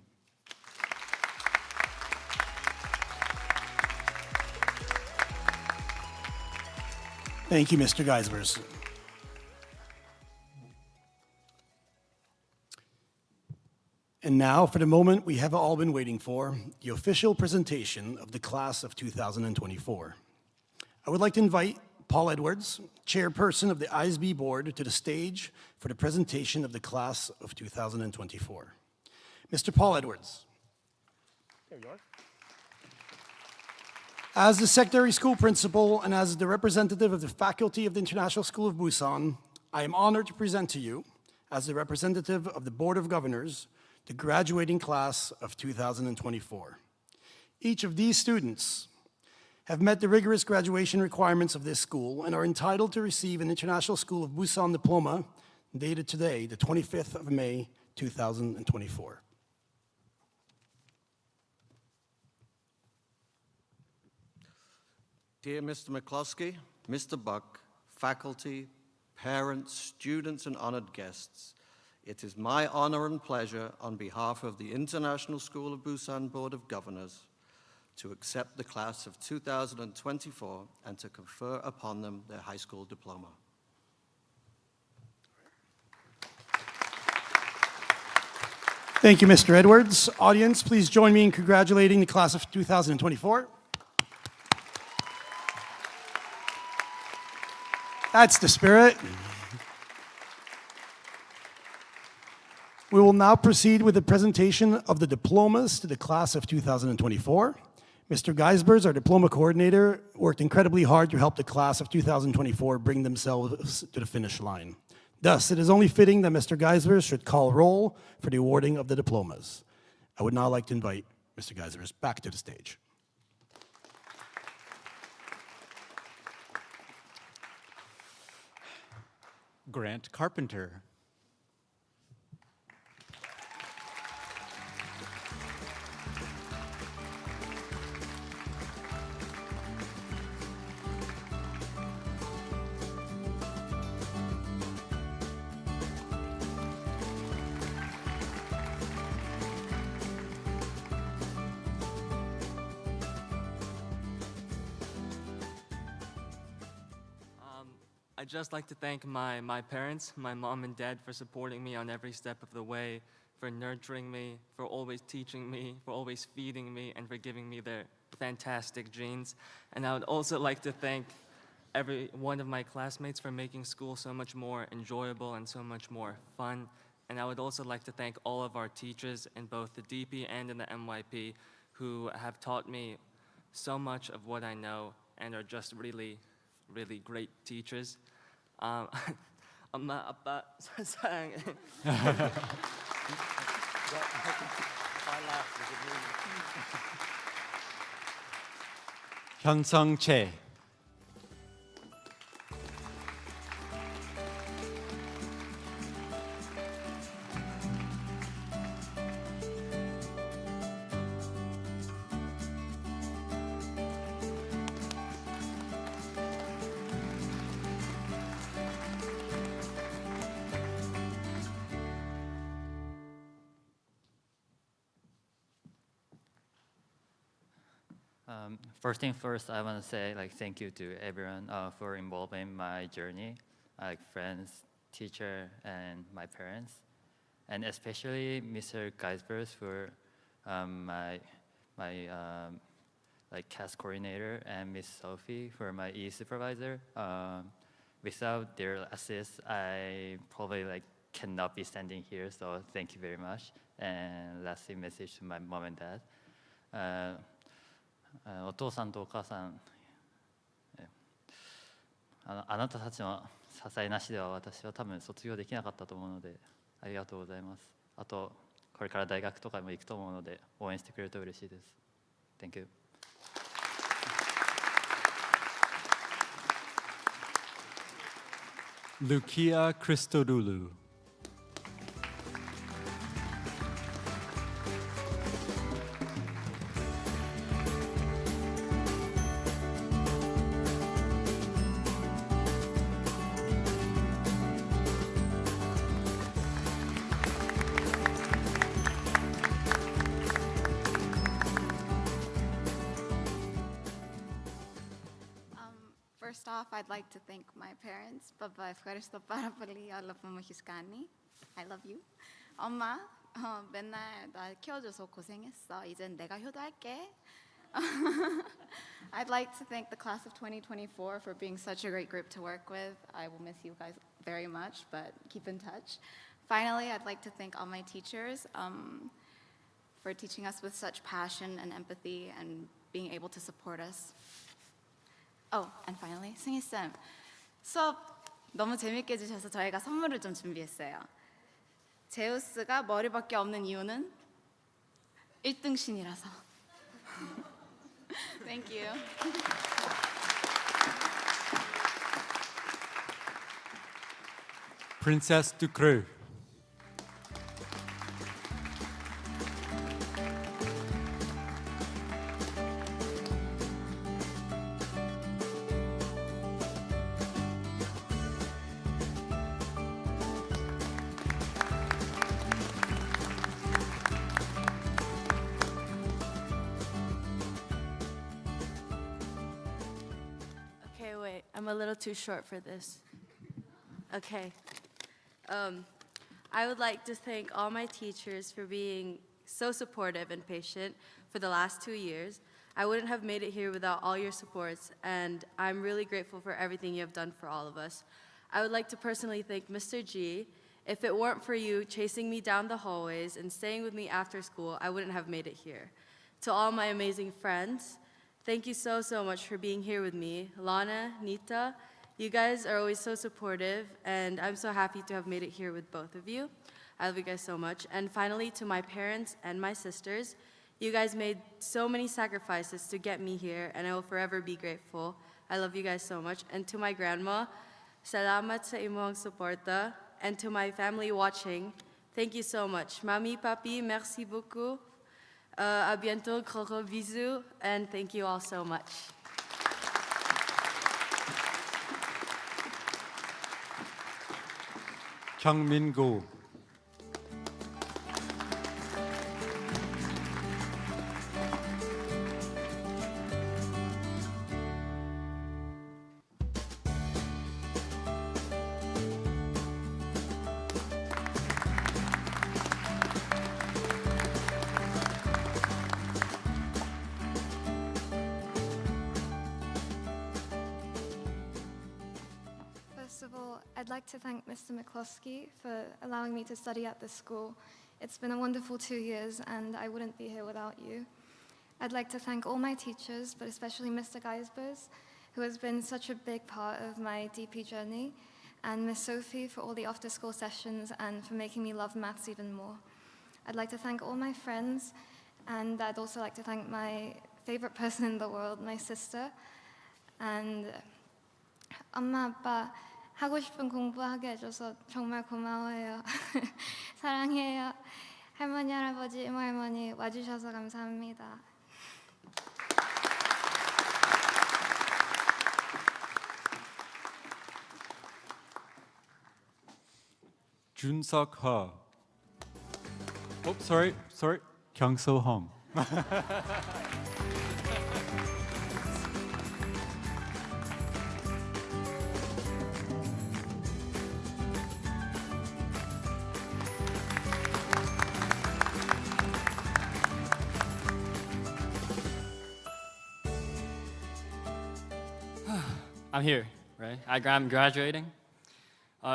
Thank you, Mr. Geisbers. And now, for the moment we have all been waiting for, the official presentation of the class of 2024. I would like to invite Paul Edwards, chairperson of the ISB board, to the stage for the presentation of the class of 2024. Mr. Paul Edwards. There you are. As the secondary school principal and as the representative of the faculty of the International School of Busan, I am honored to present to you, as the representative of the Board of Governors, the graduating class of 2024. Each of these students have met the rigorous graduation requirements of this school and are entitled to receive an International School of Busan diploma dated today, the 25th of May, 2024. Dear Mr. McCloskey, Mr. Buck, faculty, parents, students, and honored guests, it is my honor and pleasure on behalf of the International School of Busan Board of Governors to accept the class of 2024 and to confer upon them their high school diploma. Thank you, Mr. Edwards. Audience, please join me in congratulating the class of 2024. That's the spirit. We will now proceed with the presentation of the diplomas to the class of 2024. Mr. Geisbers, our diploma coordinator, worked incredibly hard to help the class of 2024 bring themselves to the finish line. Thus, it is only fitting that Mr. Geisbers should call roll for the awarding of the diplomas. I would now like to invite Mr. Geisbers back to the stage. Grant Carpenter. I'd just like to thank my parents, my mom and dad, for supporting me on every step of the way, for nurturing me, for always teaching me, for always feeding me, and for giving me their fantastic genes. And I would also like to thank every one of my classmates for making school so much more enjoyable and so much more fun. And I would also like to thank all of our teachers in both the DP and in the MYP who have taught me so much of what I know and are just really, really great teachers. 엄마, 아빠 사랑해. Hyun-Sung Choi. First thing first, I want to say thank you to everyone for involving my journey, like friends, teacher, and my parents, and especially Mr. Geisbers for my like CAS coordinator, and Miss Sophie for my E supervisor. Without their assist, I probably like cannot be standing here. So thank you very much. And lastly, message to my mom and dad. お父さんとお母さん、あなたたちの支えなしでは私は多分卒業できなかったと思うので、ありがとうございます。あとこれから大学とかも行くと思うので応援してくれると嬉しいです。Thank you. Lucia Christodoulou. First off, I'd like to thank my parents. Papa, ευχαριστώ πάρα πολύ όλα που μου έχεις κάνει. I love you. 엄마, 맨날 나 키워줘서 고생했어. 이젠 내가 효도할게. I'd like to thank the class of 2024 for being such a great group to work with. I will miss you guys very much, but keep in touch. Finally, I'd like to thank all my teachers for teaching us with such passion and empathy and being able to support us. Oh, and finally, 승희쌤. 수업 너무 재밌게 해주셔서 저희가 선물을 좀 준비했어요. 제우스가 머리밖에 없는 이유는 1등신이라서. Thank you. Princess Ducreux. Okay, wait, I'm a little too short for this. Okay. I would like to thank all my teachers for being so supportive and patient for the last 2 years. I wouldn't have made it here without all your supports, and I'm really grateful for everything you have done for all of us. I would like to personally thank Mr. G. If it weren't for you chasing me down the hallways and staying with me after school, I wouldn't have made it here. To all my amazing friends, thank you so, so much for being here with me. Lana, Nita, you guys are always so supportive, and I'm so happy to have made it here with both of you. I love you guys so much. And finally, to my parents and my sisters, you guys made so many sacrifices to get me here, and I will forever be grateful. I love you guys so much. And to my grandma, salamat sa imong suporta. And to my family watching, thank you so much. Mami, papi, merci beaucoup. À bientôt, gros bisous, and thank you all so much. Chung Min Go. First of all, I'd like to thank Mr. McCloskey for allowing me to study at this school. It's been a wonderful 2 years, and I wouldn't be here without you. I'd like to thank all my teachers, but especially Mr. Geisbers, who has been such a big part of my DP journey, and Miss Sophie for all the after-school sessions and for making me love maths even more. I'd like to thank all my friends, and I'd also like to thank my favorite person in the world, my sister. And 엄마, 아빠, 하고 싶은 공부하게 해줘서 정말 고마워요. 사랑해요. 할머니, 할아버지, 이모, 할머니 와주셔서 감사합니다. Junseok Ho. Oh, sorry. Kyung-So Hong. I'm here, right? I'm graduating.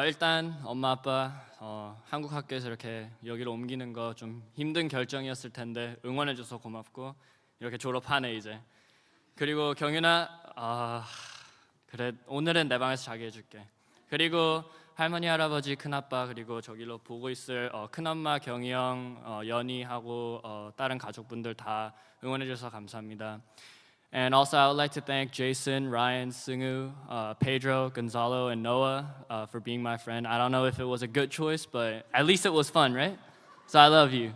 일단 엄마 아빠 한국 학교에서 이렇게 여기로 옮기는 거 좀 힘든 결정이었을 텐데 응원해줘서 고맙고 이렇게 졸업하네 이제. 그리고 경윤아, 그래 오늘은 내 방에서 자게 해줄게. 그리고 할머니 할아버지 큰아빠 그리고 저기로 보고 있을 큰엄마 경희 형, 연희하고 다른 가족분들 다 응원해줘서 감사합니다. And also, I would like to thank Jason, Ryan, Sungu, Pedro, Gonzalo, and Noah for being my friend. I don't know if it was a good choice, but at least it was fun, right? So I love you.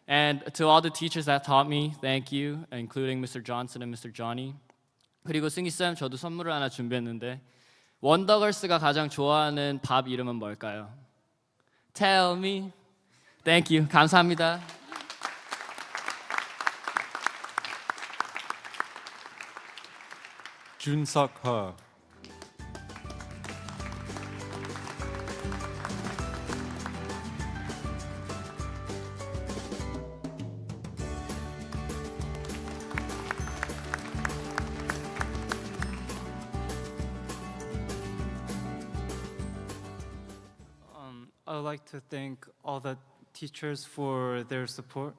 And to all the teachers that taught me, thank you, including Mr. Johnson and Mr. Johnny. 그리고 승희쌤, 저도 선물을 하나 준비했는데 원더걸스가 가장 좋아하는 밥 이름은 뭘까요? Tell me. Thank you. 감사합니다. Junseok Ho. I would like to thank all the teachers for their support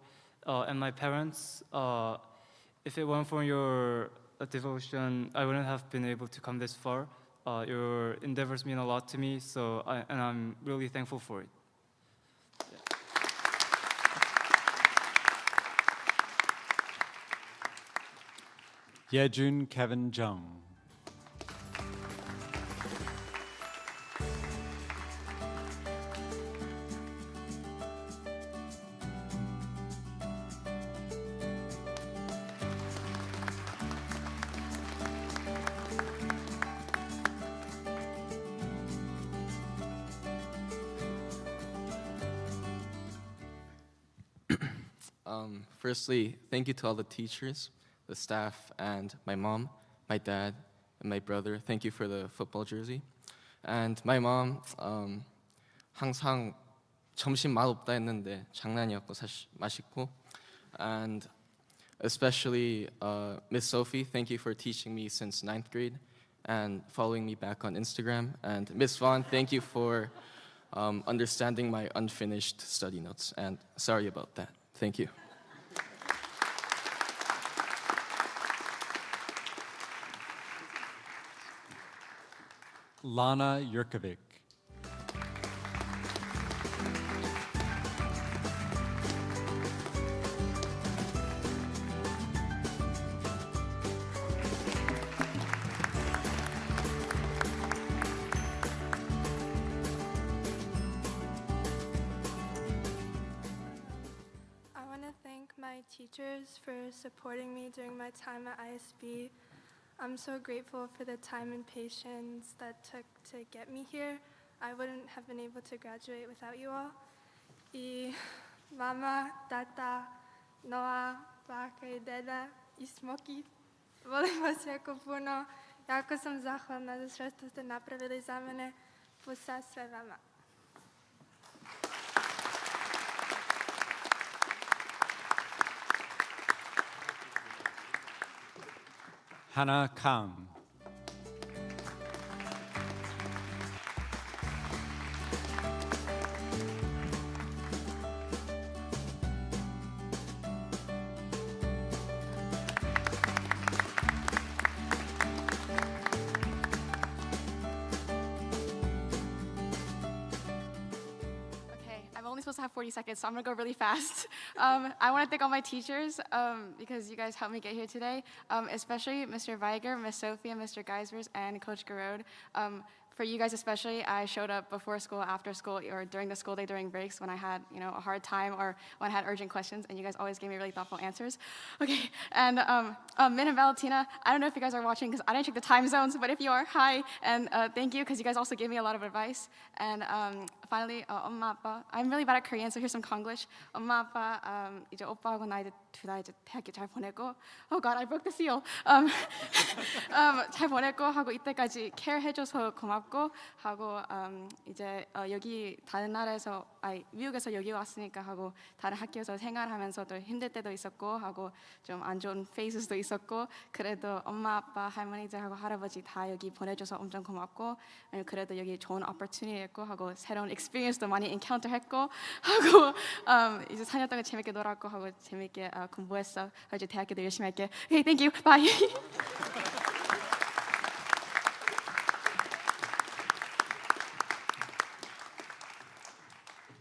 and my parents. If it weren't for your devotion, I wouldn't have been able to come this far. Your endeavors mean a lot to me, and I'm really thankful for it. Yejun Kevin Jung. Firstly, thank you to all the teachers, the staff, and my mom, my dad, and my brother. Thank you for the football jersey. And my mom, 항상 점심 맛없다 했는데 장난이었고 사실 맛있고. And especially Miss Sophie, thank you for teaching me since 9th grade and following me back on Instagram. And Miss Vaughn, thank you for understanding my unfinished study notes. And sorry about that. Thank you. Lana Yurkovic. I want to thank my teachers for supporting me during my time at ISB. I'm so grateful for the time and patience that took to get me here. I wouldn't have been able to graduate without you all. I mama, tata, Noah, baka i deda, i Smoky. Volím vás jako puno, jako jsem zachvalná za sve, što ste napravili za mene. Pusa sve vama. Hannah Kang. I'm only supposed to have 40 seconds, so I'm gonna go really fast. I want to thank all my teachers because you guys helped me get here today, especially Mr. Weiger, Miss Sophie, and Mr. Geisers, and Coach Garode. For you guys especially, I showed up before school, after school, or during the school day, during breaks when I had, a hard time or when I had urgent questions, and you guys always gave me really thoughtful answers. Okay, and Min and Valentina, I don't know if you guys are watching because I didn't check the time zones, but if you are, hi, and thank you because you guys also gave me a lot of advice. And finally, 엄마 아빠. I'm really bad at Korean, so here's some Konglish. 엄마 아빠, 이제 오빠하고 나 이제 둘 다 이제 대학교 잘 보내고. Oh God, I broke the seal. 잘 보내고 하고 이때까지 care 해줘서 고맙고 하고 이제 여기 다른 나라에서 미국에서 여기 왔으니까 하고 다른 학교에서 생활하면서도 힘들 때도 있었고 하고 좀 안 좋은 phases 있었고 그래도 엄마 아빠 할머니들하고 할아버지 다 여기 보내줘서 엄청 고맙고 그래도 여기 좋은 opportunity였고 하고 새로운 experience도 많이 encounter 했고 하고 이제 4년 동안 재밌게 놀았고 하고 재밌게 공부했어. 이제 대학교도 열심히 할게. Okay, thank you. Bye.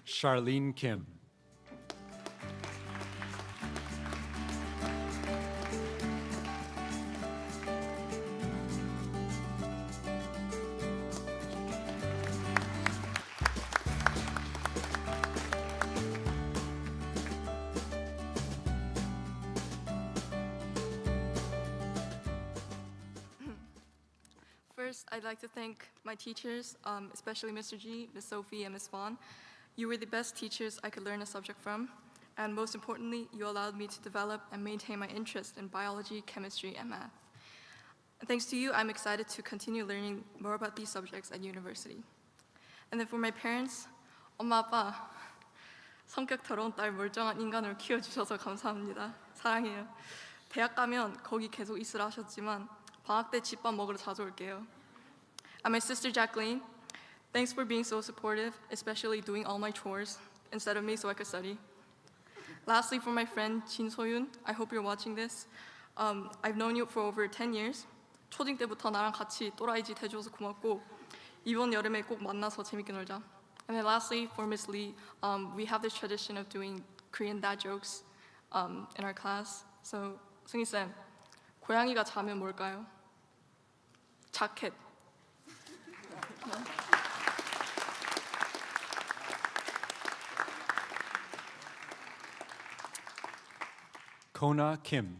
Charlene Kim. First, I'd like to thank my teachers, especially Mr. G, Ms. Sophie, and Ms. Vaughn. You were the best teachers I could learn a subject from, and most importantly, you allowed me to develop and maintain my interest in biology, chemistry, and math. Thanks to you, I'm excited to continue learning more about these subjects at university. And then for my parents, 엄마, 아빠, 성격 더러운 딸 멀쩡한 인간으로 키워주셔서 감사합니다. 사랑해요. 대학 가면 거기 계속 있으라 하셨지만 방학 때 집밥 먹으러 자주 올게요. And my sister Jacqueline, thanks for being so supportive, especially doing all my chores instead of me so I could study. Lastly, for my friend Jin So-yoon, I hope you're watching this. I've known you for over 10 years. 초딩 때부터 나랑 같이 또라이 짓 해줘서 고맙고 이번 여름에 꼭 만나서 재밌게 놀자. And then lastly, for Miss Lee, we have this tradition of doing Korean dad jokes in our class. So, 승희 쌤, 고양이가 자면 뭘까요? 자켓. Kona Kim.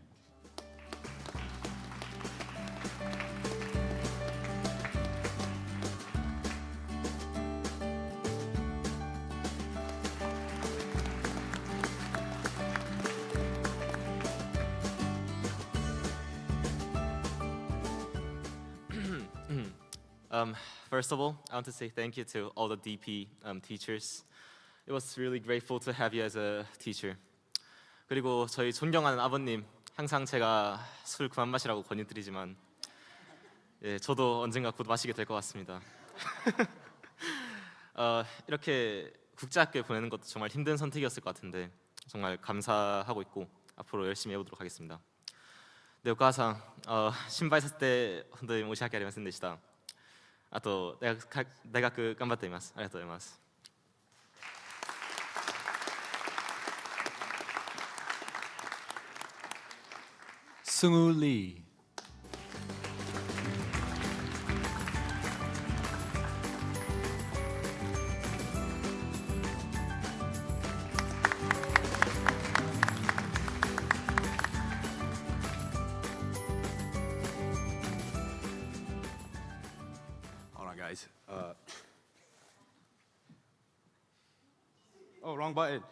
First of all, I want to say thank you to all the DP teachers. It was really grateful to have you as a teacher. 그리고 저희 존경하는 아버님, 항상 제가 술 그만 마시라고 권유드리지만 저도 언젠가 곧 마시게 될 것 같습니다. 이렇게 국제학교에 보내는 것도 정말 힘든 선택이었을 것 같은데 정말 감사하고 있고 앞으로 열심히 해보도록 하겠습니다. で、お母さん、心配させて本当に申し訳ありませんでした。あと大学頑張っています。ありがとうございます。Sungwoo Lee. Guys. Oh, wrong button.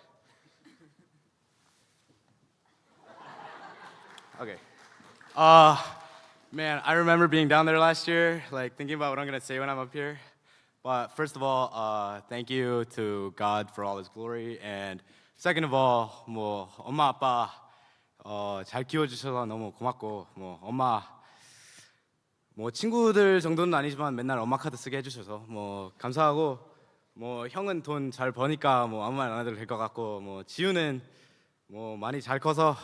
Okay. Man, I remember being down there last year, like thinking about what I'm gonna say when I'm up here. But first of all, thank you to God for all His glory, and second of all, 뭐 엄마 아빠 잘 키워주셔서 너무 고맙고, 뭐 엄마. 뭐 친구들 정도는 아니지만 맨날 엄마 카드 쓰게 해주셔서 뭐 감사하고, 뭐 형은 돈 잘 버니까 뭐 아무 말 안 해도 될 것 같고, 뭐 지우는 뭐 많이 잘 커서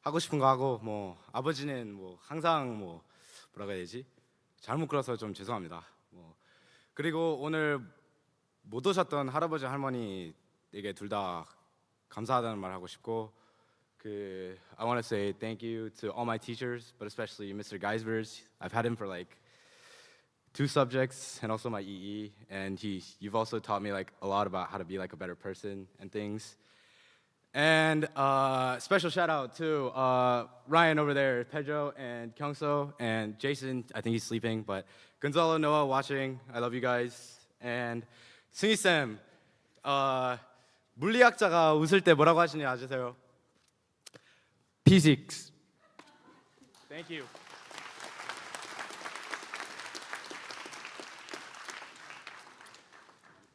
하고 싶은 거 하고, 뭐 아버지는 뭐 항상 뭐 뭐라고 해야 되지? 잘못 끌어서 좀 죄송합니다. 뭐 그리고 오늘 못 오셨던 할아버지 할머니에게 둘 다 감사하다는 말 하고 싶고. I want to say thank you to all my teachers, but especially Mr. Geisbers. I've had him for like 2 subjects and also my EE, and you've also taught me like a lot about how to be like a better person and things. And special shout out to Ryan over there, Pedro and Kyungso, and Jason. I think he's sleeping, but Gonzalo, Noah watching. I love you guys. And 승희 쌤, 물리학자가 웃을 때 뭐라고 하시는지 아세요? Physics. Thank you.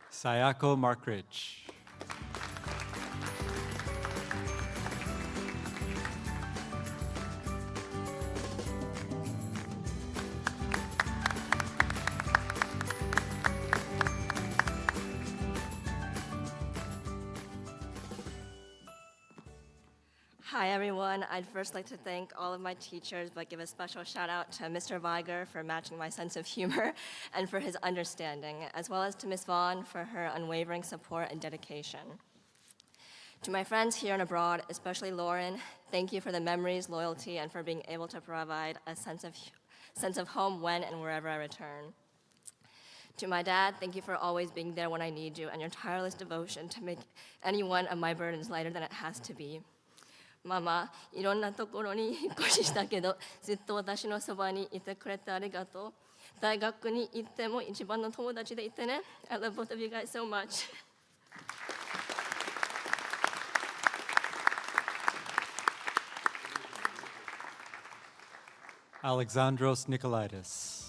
Sayako Markridge. Hi everyone, I'd first like to thank all of my teachers, but give a special shout out to Mr. Weiger for matching my sense of humor and for his understanding, as well as to Ms. Vaughn for her unwavering support and dedication. To my friends here and abroad, especially Lauren, thank you for the memories, loyalty, and for being able to provide a sense of home when and wherever I return. To my dad, thank you for always being there when I need you and your tireless devotion to make any one of my burdens lighter than it has to be. ママ、いろんなところに引っ越ししたけど、ずっと私のそばにいてくれてありがとう。大学に行っても一番の友達でいてね。I love both of you guys so much. Alexandros Nikolaitis.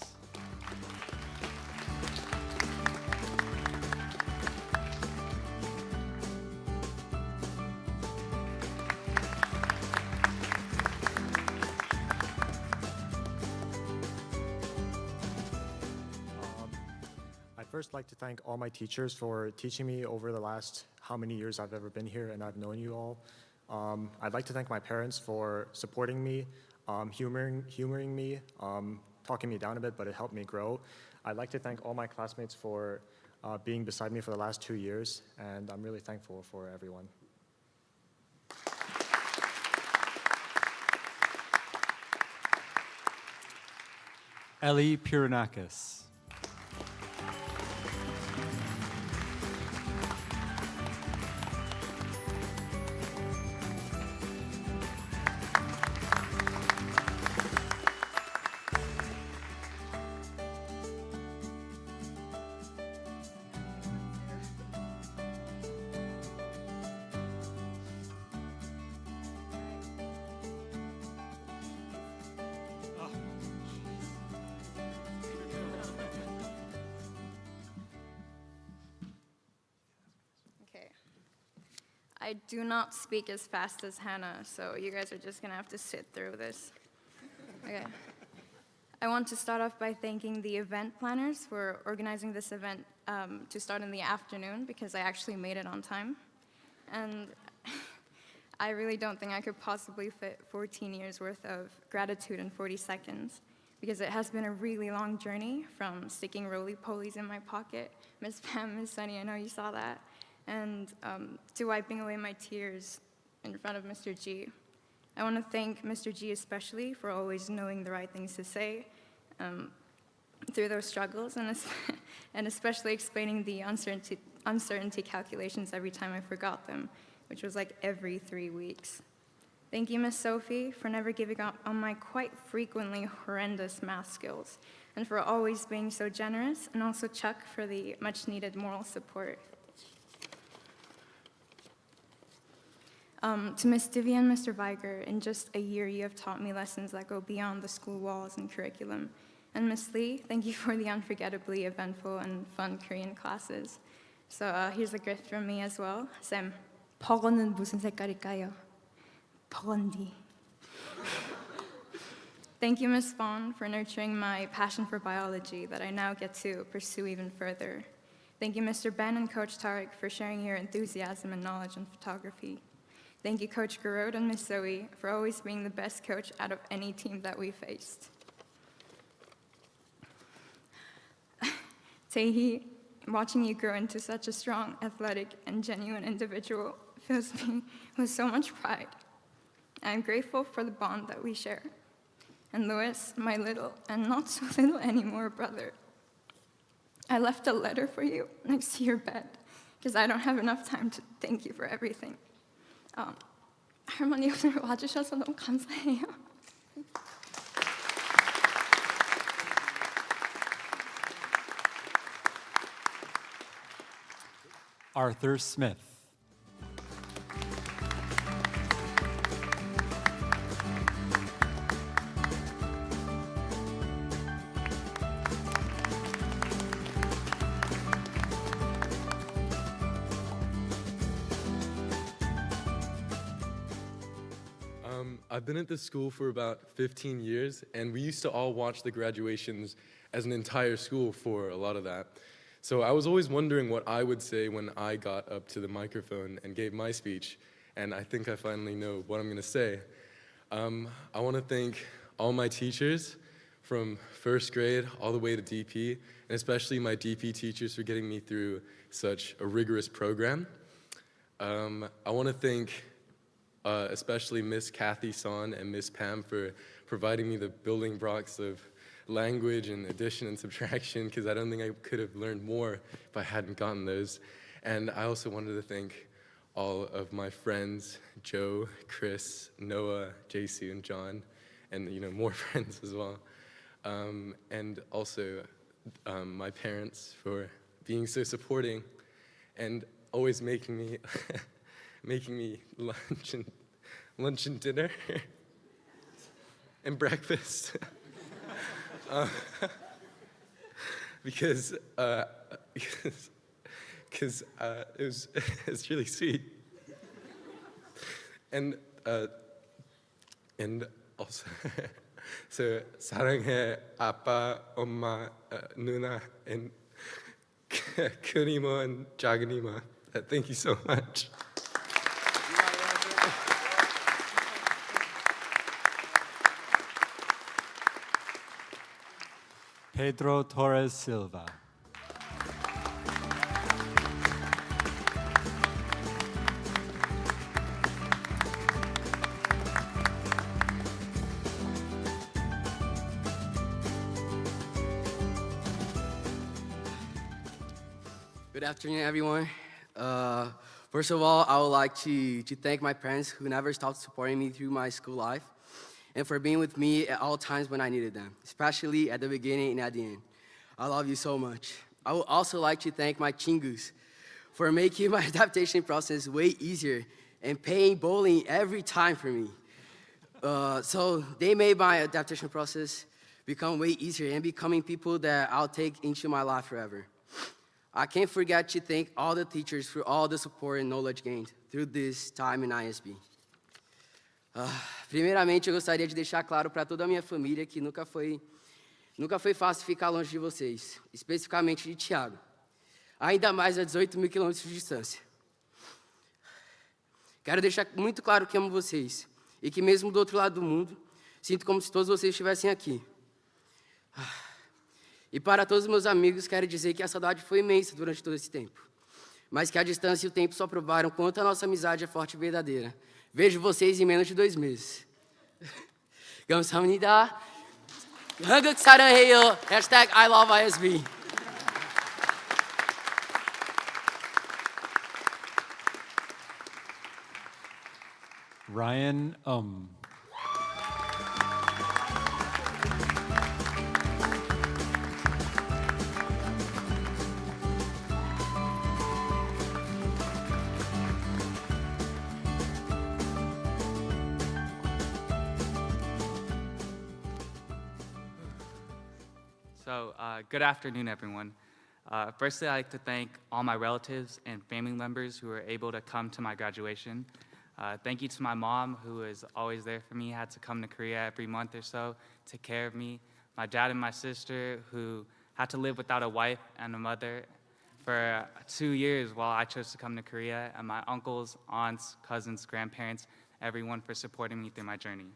I'd first like to thank all my teachers for teaching me over the last how many years I've ever been here and I've known you all. I'd like to thank my parents for supporting me, humoring me, talking me down a bit, but it helped me grow. I'd like to thank all my classmates for being beside me for the last 2 years, and I'm really thankful for everyone. Ellie Piranakis. Okay. I do not speak as fast as Hannah, so you guys are just gonna have to sit through this. Okay. I want to start off by thanking the event planners for organizing this event to start in the afternoon, because I actually made it on time. And I really don't think I could possibly fit 14 years worth of gratitude in 40 seconds, because it has been a really long journey from sticking roly-polies in my pocket. Miss Pam, Miss Sunny, I know you saw that. And to wiping away my tears in front of Mr. G. I want to thank Mr. G especially for always knowing the right things to say through those struggles, and especially explaining the uncertainty calculations every time I forgot them, which was like every 3 weeks. Thank you, Miss Sophie, for never giving up on my quite frequently horrendous math skills, and for always being so generous, and also Chuck for the much-needed moral support. To Miss Divya and Mr. Weiger, in just a year you have taught me lessons that go beyond the school walls and curriculum. And Miss Lee, thank you for the unforgettably eventful and fun Korean classes. So here's a gift from me as well. 쌤, 버거는 무슨 색깔일까요? 버건디. Thank you, Miss Vaughn, for nurturing my passion for biology that I now get to pursue even further. Thank you, Mr. Ben and Coach Tarek, for sharing your enthusiasm and knowledge in photography. Thank you, Coach Garode and Miss Zoe, for always being the best coach out of any team that we faced. Taehi, watching you grow into such a strong, athletic, and genuine individual fills me with so much pride. I'm grateful for the bond that we share. And Louis, my little and not so little anymore brother, I left a letter for you next to your bed because I don't have enough time to thank you for everything. 할머니 오늘 와주셔서 너무 감사해요. Arthur Smith. I've been at this school for about 15 years, and we used to all watch the graduations as an entire school for a lot of that. So I was always wondering what I would say when I got up to the microphone and gave my speech, and I think I finally know what I'm going to say. I want to thank all my teachers from first grade all the way to DP, and especially my DP teachers for getting me through such a rigorous program. I want to thank especially Miss Kathy Son and Miss Pam for providing me the building blocks of language and addition and subtraction, because I don't think I could have learned more if I hadn't gotten those. And I also wanted to thank all of my friends, Joe, Chris, Noah, JC, and John, and more friends as well. And also my parents for being so supporting and always making me lunch and dinner and breakfast. Because it's really sweet. And also so 사랑해 아빠, 엄마, 누나, and 큰 이모 and 작은 이모. Thank you so much. Pedro Torres Silva. Good afternoon, everyone. First of all, I would like to thank my parents who never stopped supporting me through my school life and for being with me at all times when I needed them, especially at the beginning and at the end. I love you so much. I would also like to thank my chingus for making my adaptation process way easier and paying bowling every time for me. So they made my adaptation process become way easier and becoming people that I'll take into my life forever. I can't forget to thank all the teachers for all the support and knowledge gained through this time in ISB. Primeiramente, eu gostaria de deixar claro para toda a minha família que nunca foi fácil ficar longe de vocês, especificamente de Thiago, ainda mais a 18 mil quilômetros de distância. Quero deixar muito claro que amo vocês e que mesmo do outro lado do mundo, sinto como se todos vocês estivessem aqui. E para todos os meus amigos, quero dizer que a saudade foi imensa durante todo esse tempo, mas que a distância e o tempo só provaram quanto a nossa amizade é forte e verdadeira. Vejo vocês em menos de 2 meses. 감사합니다. 한국 사랑해요. I love ISB. Ryan Good afternoon, everyone. Firstly, I'd like to thank all my relatives and family members who were able to come to my graduation. Thank you to my mom, who is always there for me, had to come to Korea every month or so, take care of me. My dad and my sister, who had to live without a wife and a mother for 2 years while I chose to come to Korea, and my uncles, aunts, cousins, grandparents, everyone for supporting me through my journey.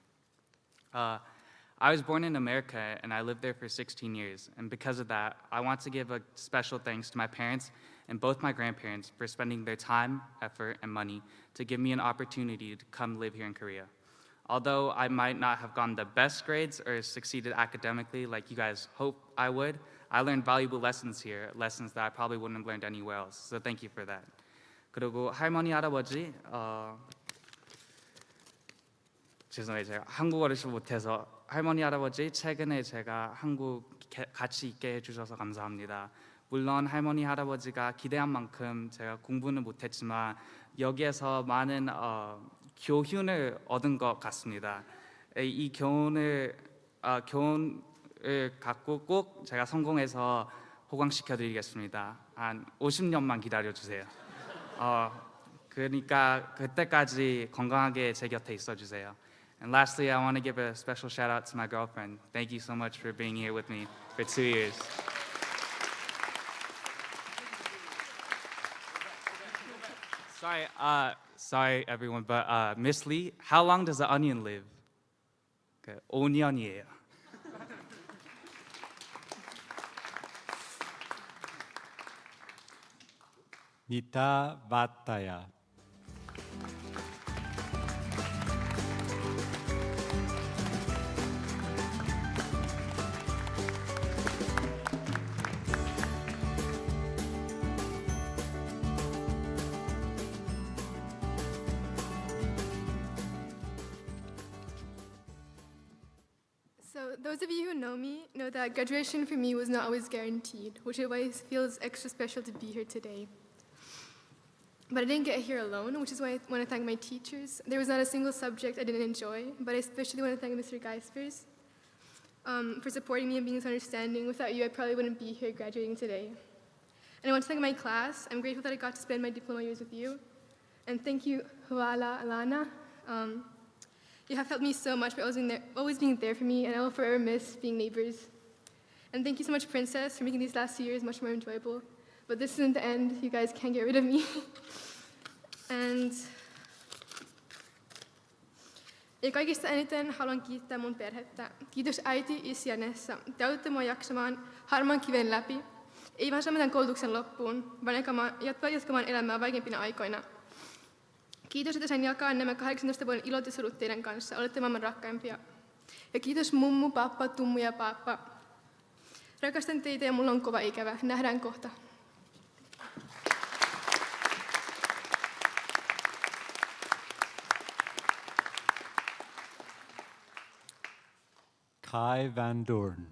I was born in America, and I lived there for 16 years. And because of that, I want to give a special thanks to my parents and both my grandparents for spending their time, effort, and money to give me an opportunity to come live here in Korea. Although I might not have gotten the best grades or succeeded academically like you guys hope I would, I learned valuable lessons here, lessons that I probably wouldn't have learned anywhere else. So thank you for that. 그리고 할머니, 할아버지, 죄송해요. 제가 한국어를 좀 못해서 할머니, 할아버지, 최근에 제가 한국 같이 있게 해주셔서 감사합니다. 물론 할머니 할아버지가 기대한 만큼 제가 공부는 못했지만 여기에서 많은 교훈을 얻은 것 같습니다. 이 교훈을 갖고 꼭 제가 성공해서 호강시켜드리겠습니다. 한 50년만 기다려주세요. 그러니까 그때까지 건강하게 제 곁에 있어주세요. And lastly, I want to give a special shout out to my girlfriend. Thank you so much for being here with me for 2 years. Sorry everyone, but Miss Lee, how long does the onion live? 5년이에요. 니타 바타야. So those of you who know me know that graduation for me was not always guaranteed, which always feels extra special to be here today. But I didn't get here alone, which is why I want to thank my teachers. There was not a single subject I didn't enjoy, but I especially want to thank Mr. Geisbers for supporting me and being so understanding. Without you, I probably wouldn't be here graduating today. And I want to thank my class. I'm grateful that I got to spend my diploma years with you. And thank you, Huala Alana. You have helped me so much by always being there for me, and I will forever miss being neighbors. And thank you so much, Princess, for making these last 2 years much more enjoyable. But this isn't the end. You guys can't get rid of me. And ja kaikista eniten haluan kiittää mun perhettä. Kiitos äiti, isi ja Nessa. Te autatte mua jaksamaan harmaan kiven läpi. Ei vaan tämän koulutuksen loppuun, vaan jatkamaan elämää vaikeimpina aikoina. Kiitos, että sain jakaa nämä 18 vuoden ilot ja surut teidän kanssa. Olette maailman rakkaimpia. Ja kiitos mummu, pappa, tummu ja pappa. Rakastan teitä ja mulla on kova ikävä. Nähdään kohta. Kai Van Doorn.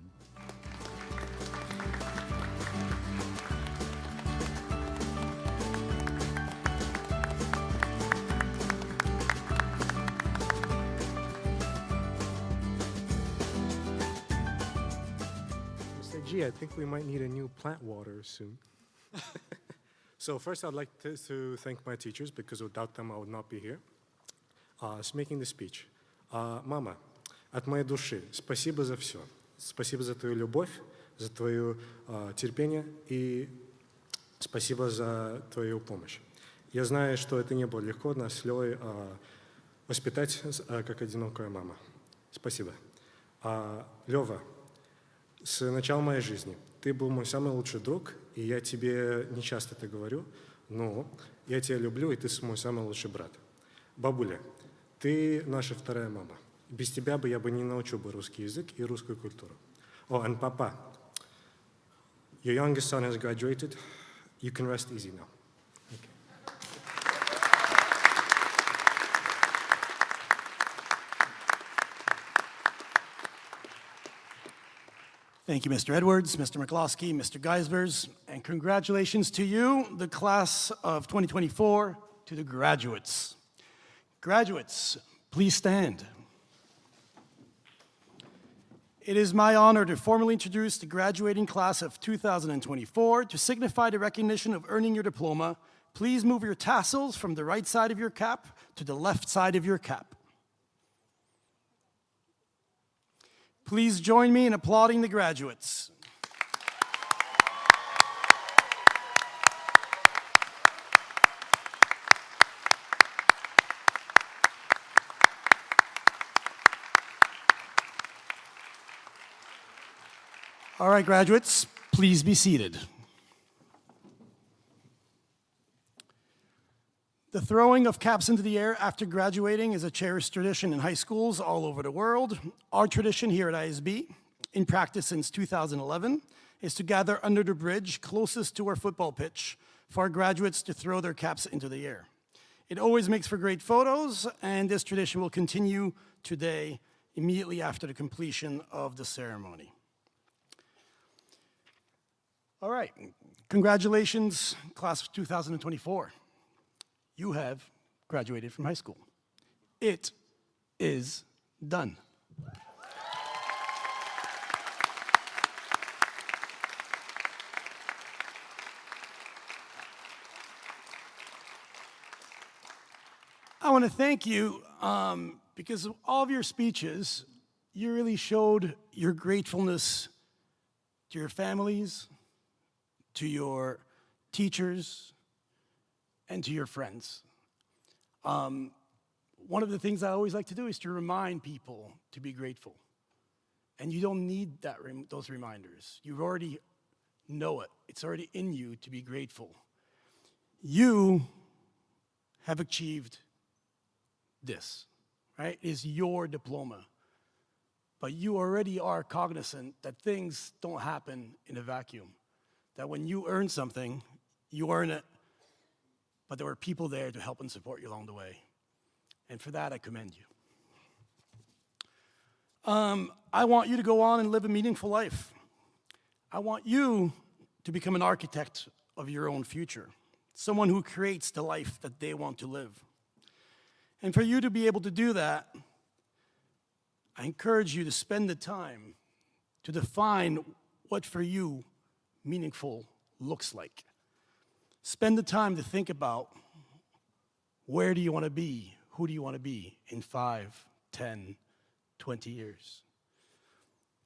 Mr. G, I think we might need a new plant water soon. So first, I'd like to thank my teachers, because without them, I would not be here. Making the speech. Мама, от моей души спасибо за все. Спасибо за твою любовь, за твое терпение и спасибо за твою помощь. Я знаю, что это не было легко нас с Лёвой воспитать как одинокая мама. Спасибо. Лёва, с начала моей жизни ты был мой самый лучший друг, и я тебе не часто это говорю, но я тебя люблю, и ты мой самый лучший брат. Бабуля, ты наша вторая мама. Без тебя бы я бы не научил бы русский язык и русскую культуру. Oh, and Papa, your youngest son has graduated. You can rest easy now. Thank you, Mr. Edwards, Mr. McCloskey, Mr. Geisbers, and congratulations to you, the class of 2024, to the graduates. Graduates, please stand. It is my honor to formally introduce the graduating class of 2024. To signify the recognition of earning your diploma, please move your tassels from the right side of your cap to the left side of your cap. Please join me in applauding the graduates. All right, graduates, please be seated. The throwing of caps into the air after graduating is a cherished tradition in high schools all over the world. Our tradition here at ISB, in practice since 2011, is to gather under the bridge closest to our football pitch for our graduates to throw their caps into the air. It always makes for great photos, and this tradition will continue today, immediately after the completion of the ceremony. All right, congratulations, class of 2024. You have graduated from high school. It is done. I want to thank you because of all of your speeches, you really showed your gratefulness to your families, to your teachers, and to your friends. One of the things I always like to do is to remind people to be grateful. And you don't need those reminders. You already know it. It's already in you to be grateful. You have achieved this, right? It is your diploma. But you already are cognizant that things don't happen in a vacuum. That when you earn something, you earn it, but there were people there to help and support you along the way. And for that, I commend you. I want you to go on and live a meaningful life. I want you to become an architect of your own future, someone who creates the life that they want to live. And for you to be able to do that, I encourage you to spend the time to define what for you meaningful looks like. Spend the time to think about where do you want to be, who do you want to be in 5, 10, 20 years.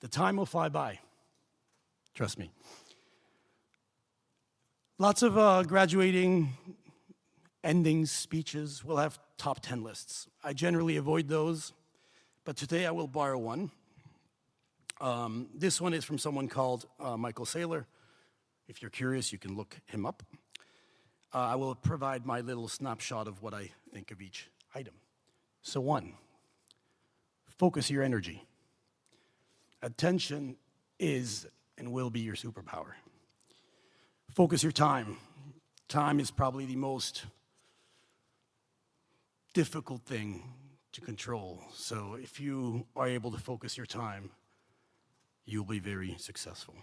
The time will fly by, trust me. Lots of graduating ending speeches will have top 10 lists. I generally avoid those, but today I will borrow one. This one is from someone called Michael Saylor. If you're curious, you can look him up. I will provide my little snapshot of what I think of each item. So 1, focus your energy. Attention is and will be your superpower. Focus your time. Time is probably the most difficult thing to control. So if you are able to focus your time, you'll be very successful.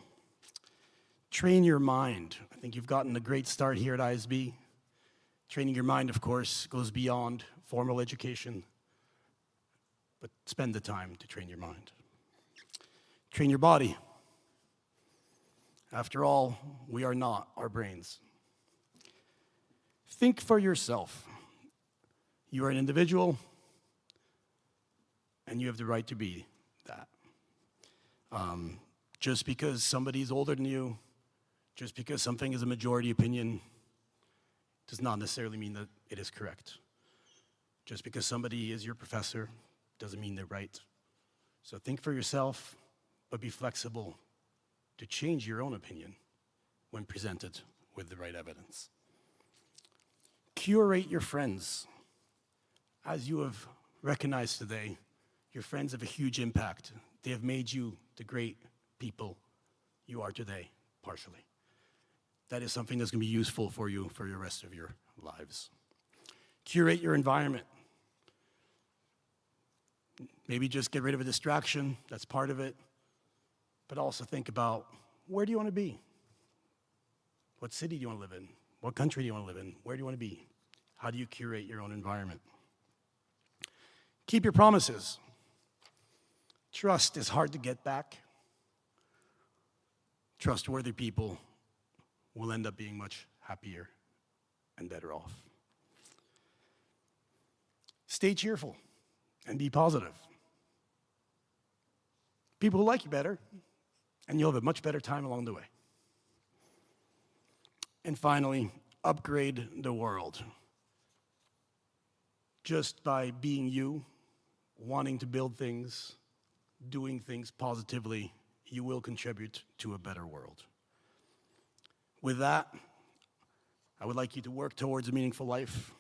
Train your mind. I think you've gotten a great start here at ISB. Training your mind, of course, goes beyond formal education, but spend the time to train your mind. Train your body. After all, we are not our brains. Think for yourself. You are an individual, and you have the right to be that. Just because somebody's older than you, just because something is a majority opinion, does not necessarily mean that it is correct. Just because somebody is your professor doesn't mean they're right. So think for yourself, but be flexible to change your own opinion when presented with the right evidence. Curate your friends. As you have recognized today, your friends have a huge impact. They have made you the great people you are today, partially. That is something that's going to be useful for you for the rest of your lives. Curate your environment. Maybe just get rid of a distraction, that's part of it. But also think about, where do you want to be? What city do you want to live in? What country do you want to live in? Where do you want to be? How do you curate your own environment? Keep your promises. Trust is hard to get back. Trustworthy people will end up being much happier and better off. Stay cheerful and be positive. People will like you better, and you'll have a much better time along the way. And finally, upgrade the world. Just by being you, wanting to build things, doing things positively, you will contribute to a better world. With that, I would like you to work towards a meaningful life,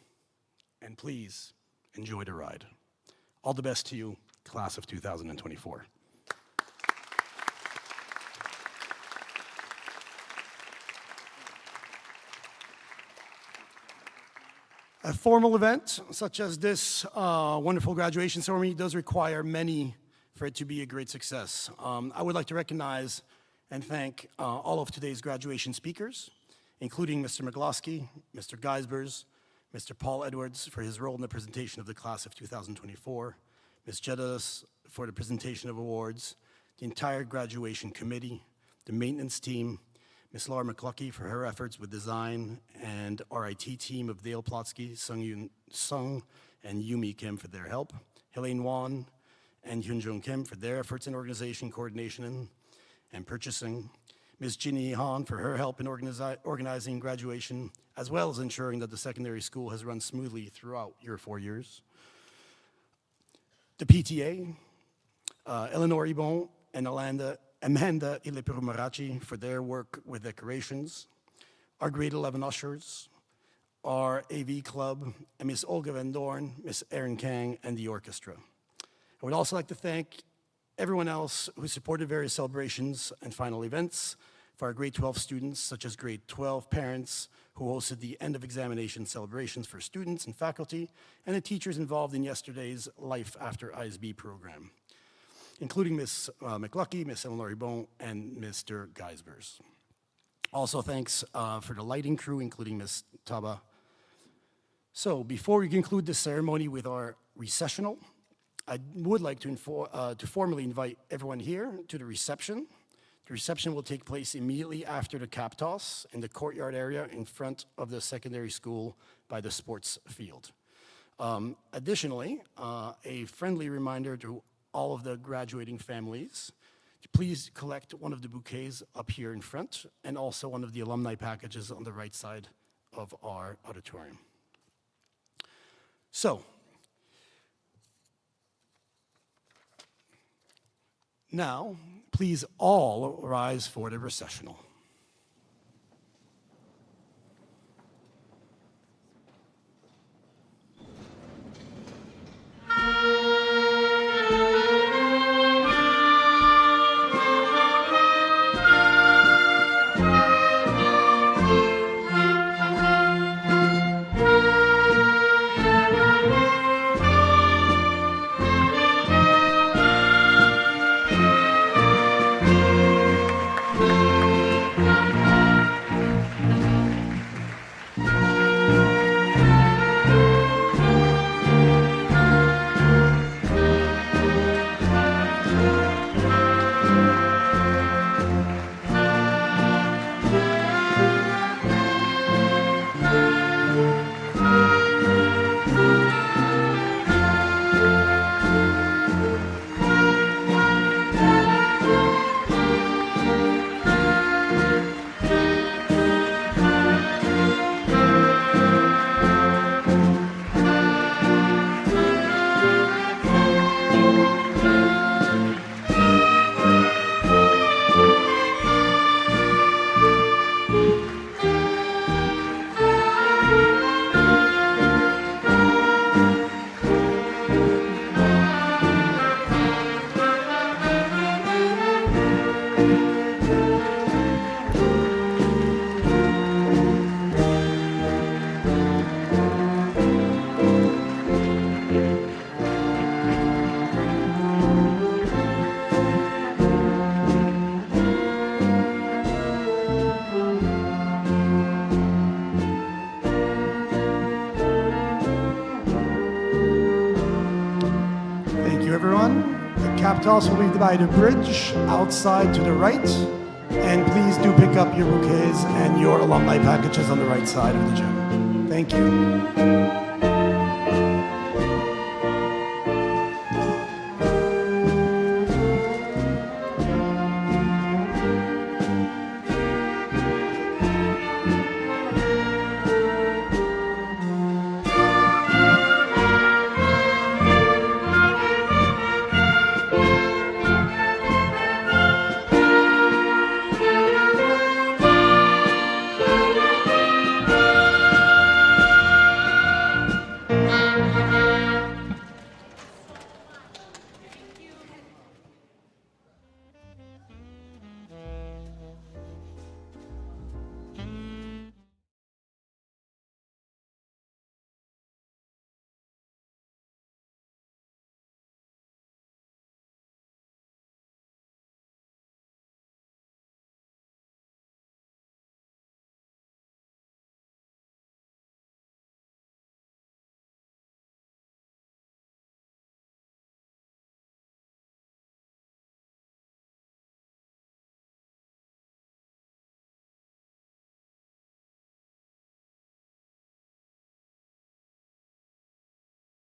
and please enjoy the ride. All the best to you, class of 2024. A formal event such as this wonderful graduation ceremony does require many for it to be a great success. I would like to recognize and thank all of today's graduation speakers, including Mr. McGlosky, Mr. Geisbers, Mr. Paul Edwards for his role in the presentation of the class of 2024, Ms. Jeddas for the presentation of awards, the entire graduation committee, the maintenance team, Ms. Laura McLucky for her efforts with design, and RIT team of Dale Plotsky, Sung, and Yumi Kim for their help, Helene Wan and Hyunjung Kim for their efforts in organization, coordination, and purchasing, Ms. Jinny Han for her help in organizing graduation, as well as ensuring that the secondary school has run smoothly throughout your 4 years. The PTA, Eleanor Ibon and Amanda Ilepuru-Marachi for their work with decorations, our grade 11 ushers, our AV club, and Ms. Olga Van Dorn, Ms. Erin Kang, and the orchestra. I would also like to thank everyone else who supported various celebrations and final events for our grade 12 students, such as grade 12 parents who hosted the end of examination celebrations for students and faculty, and the teachers involved in yesterday's Life After ISB program, including Ms. McLucky, Ms. Eleanor Ibon, and Mr. Geisbers. Also thanks for the lighting crew, including Ms. Taba. So before we conclude this ceremony with our recessional, I would like to formally invite everyone here to the reception. The reception will take place immediately after the cap toss in the courtyard area in front of the secondary school by the sports field. Additionally, a friendly reminder to all of the graduating families to please collect one of the bouquets up here in front and also one of the alumni packages on the right side of our auditorium. So, now, please all rise for the recessional. Cap toss will be by the bridge outside to the right. And please do pick up your bouquets and your alumni packages on the right side of the gym. Thank you.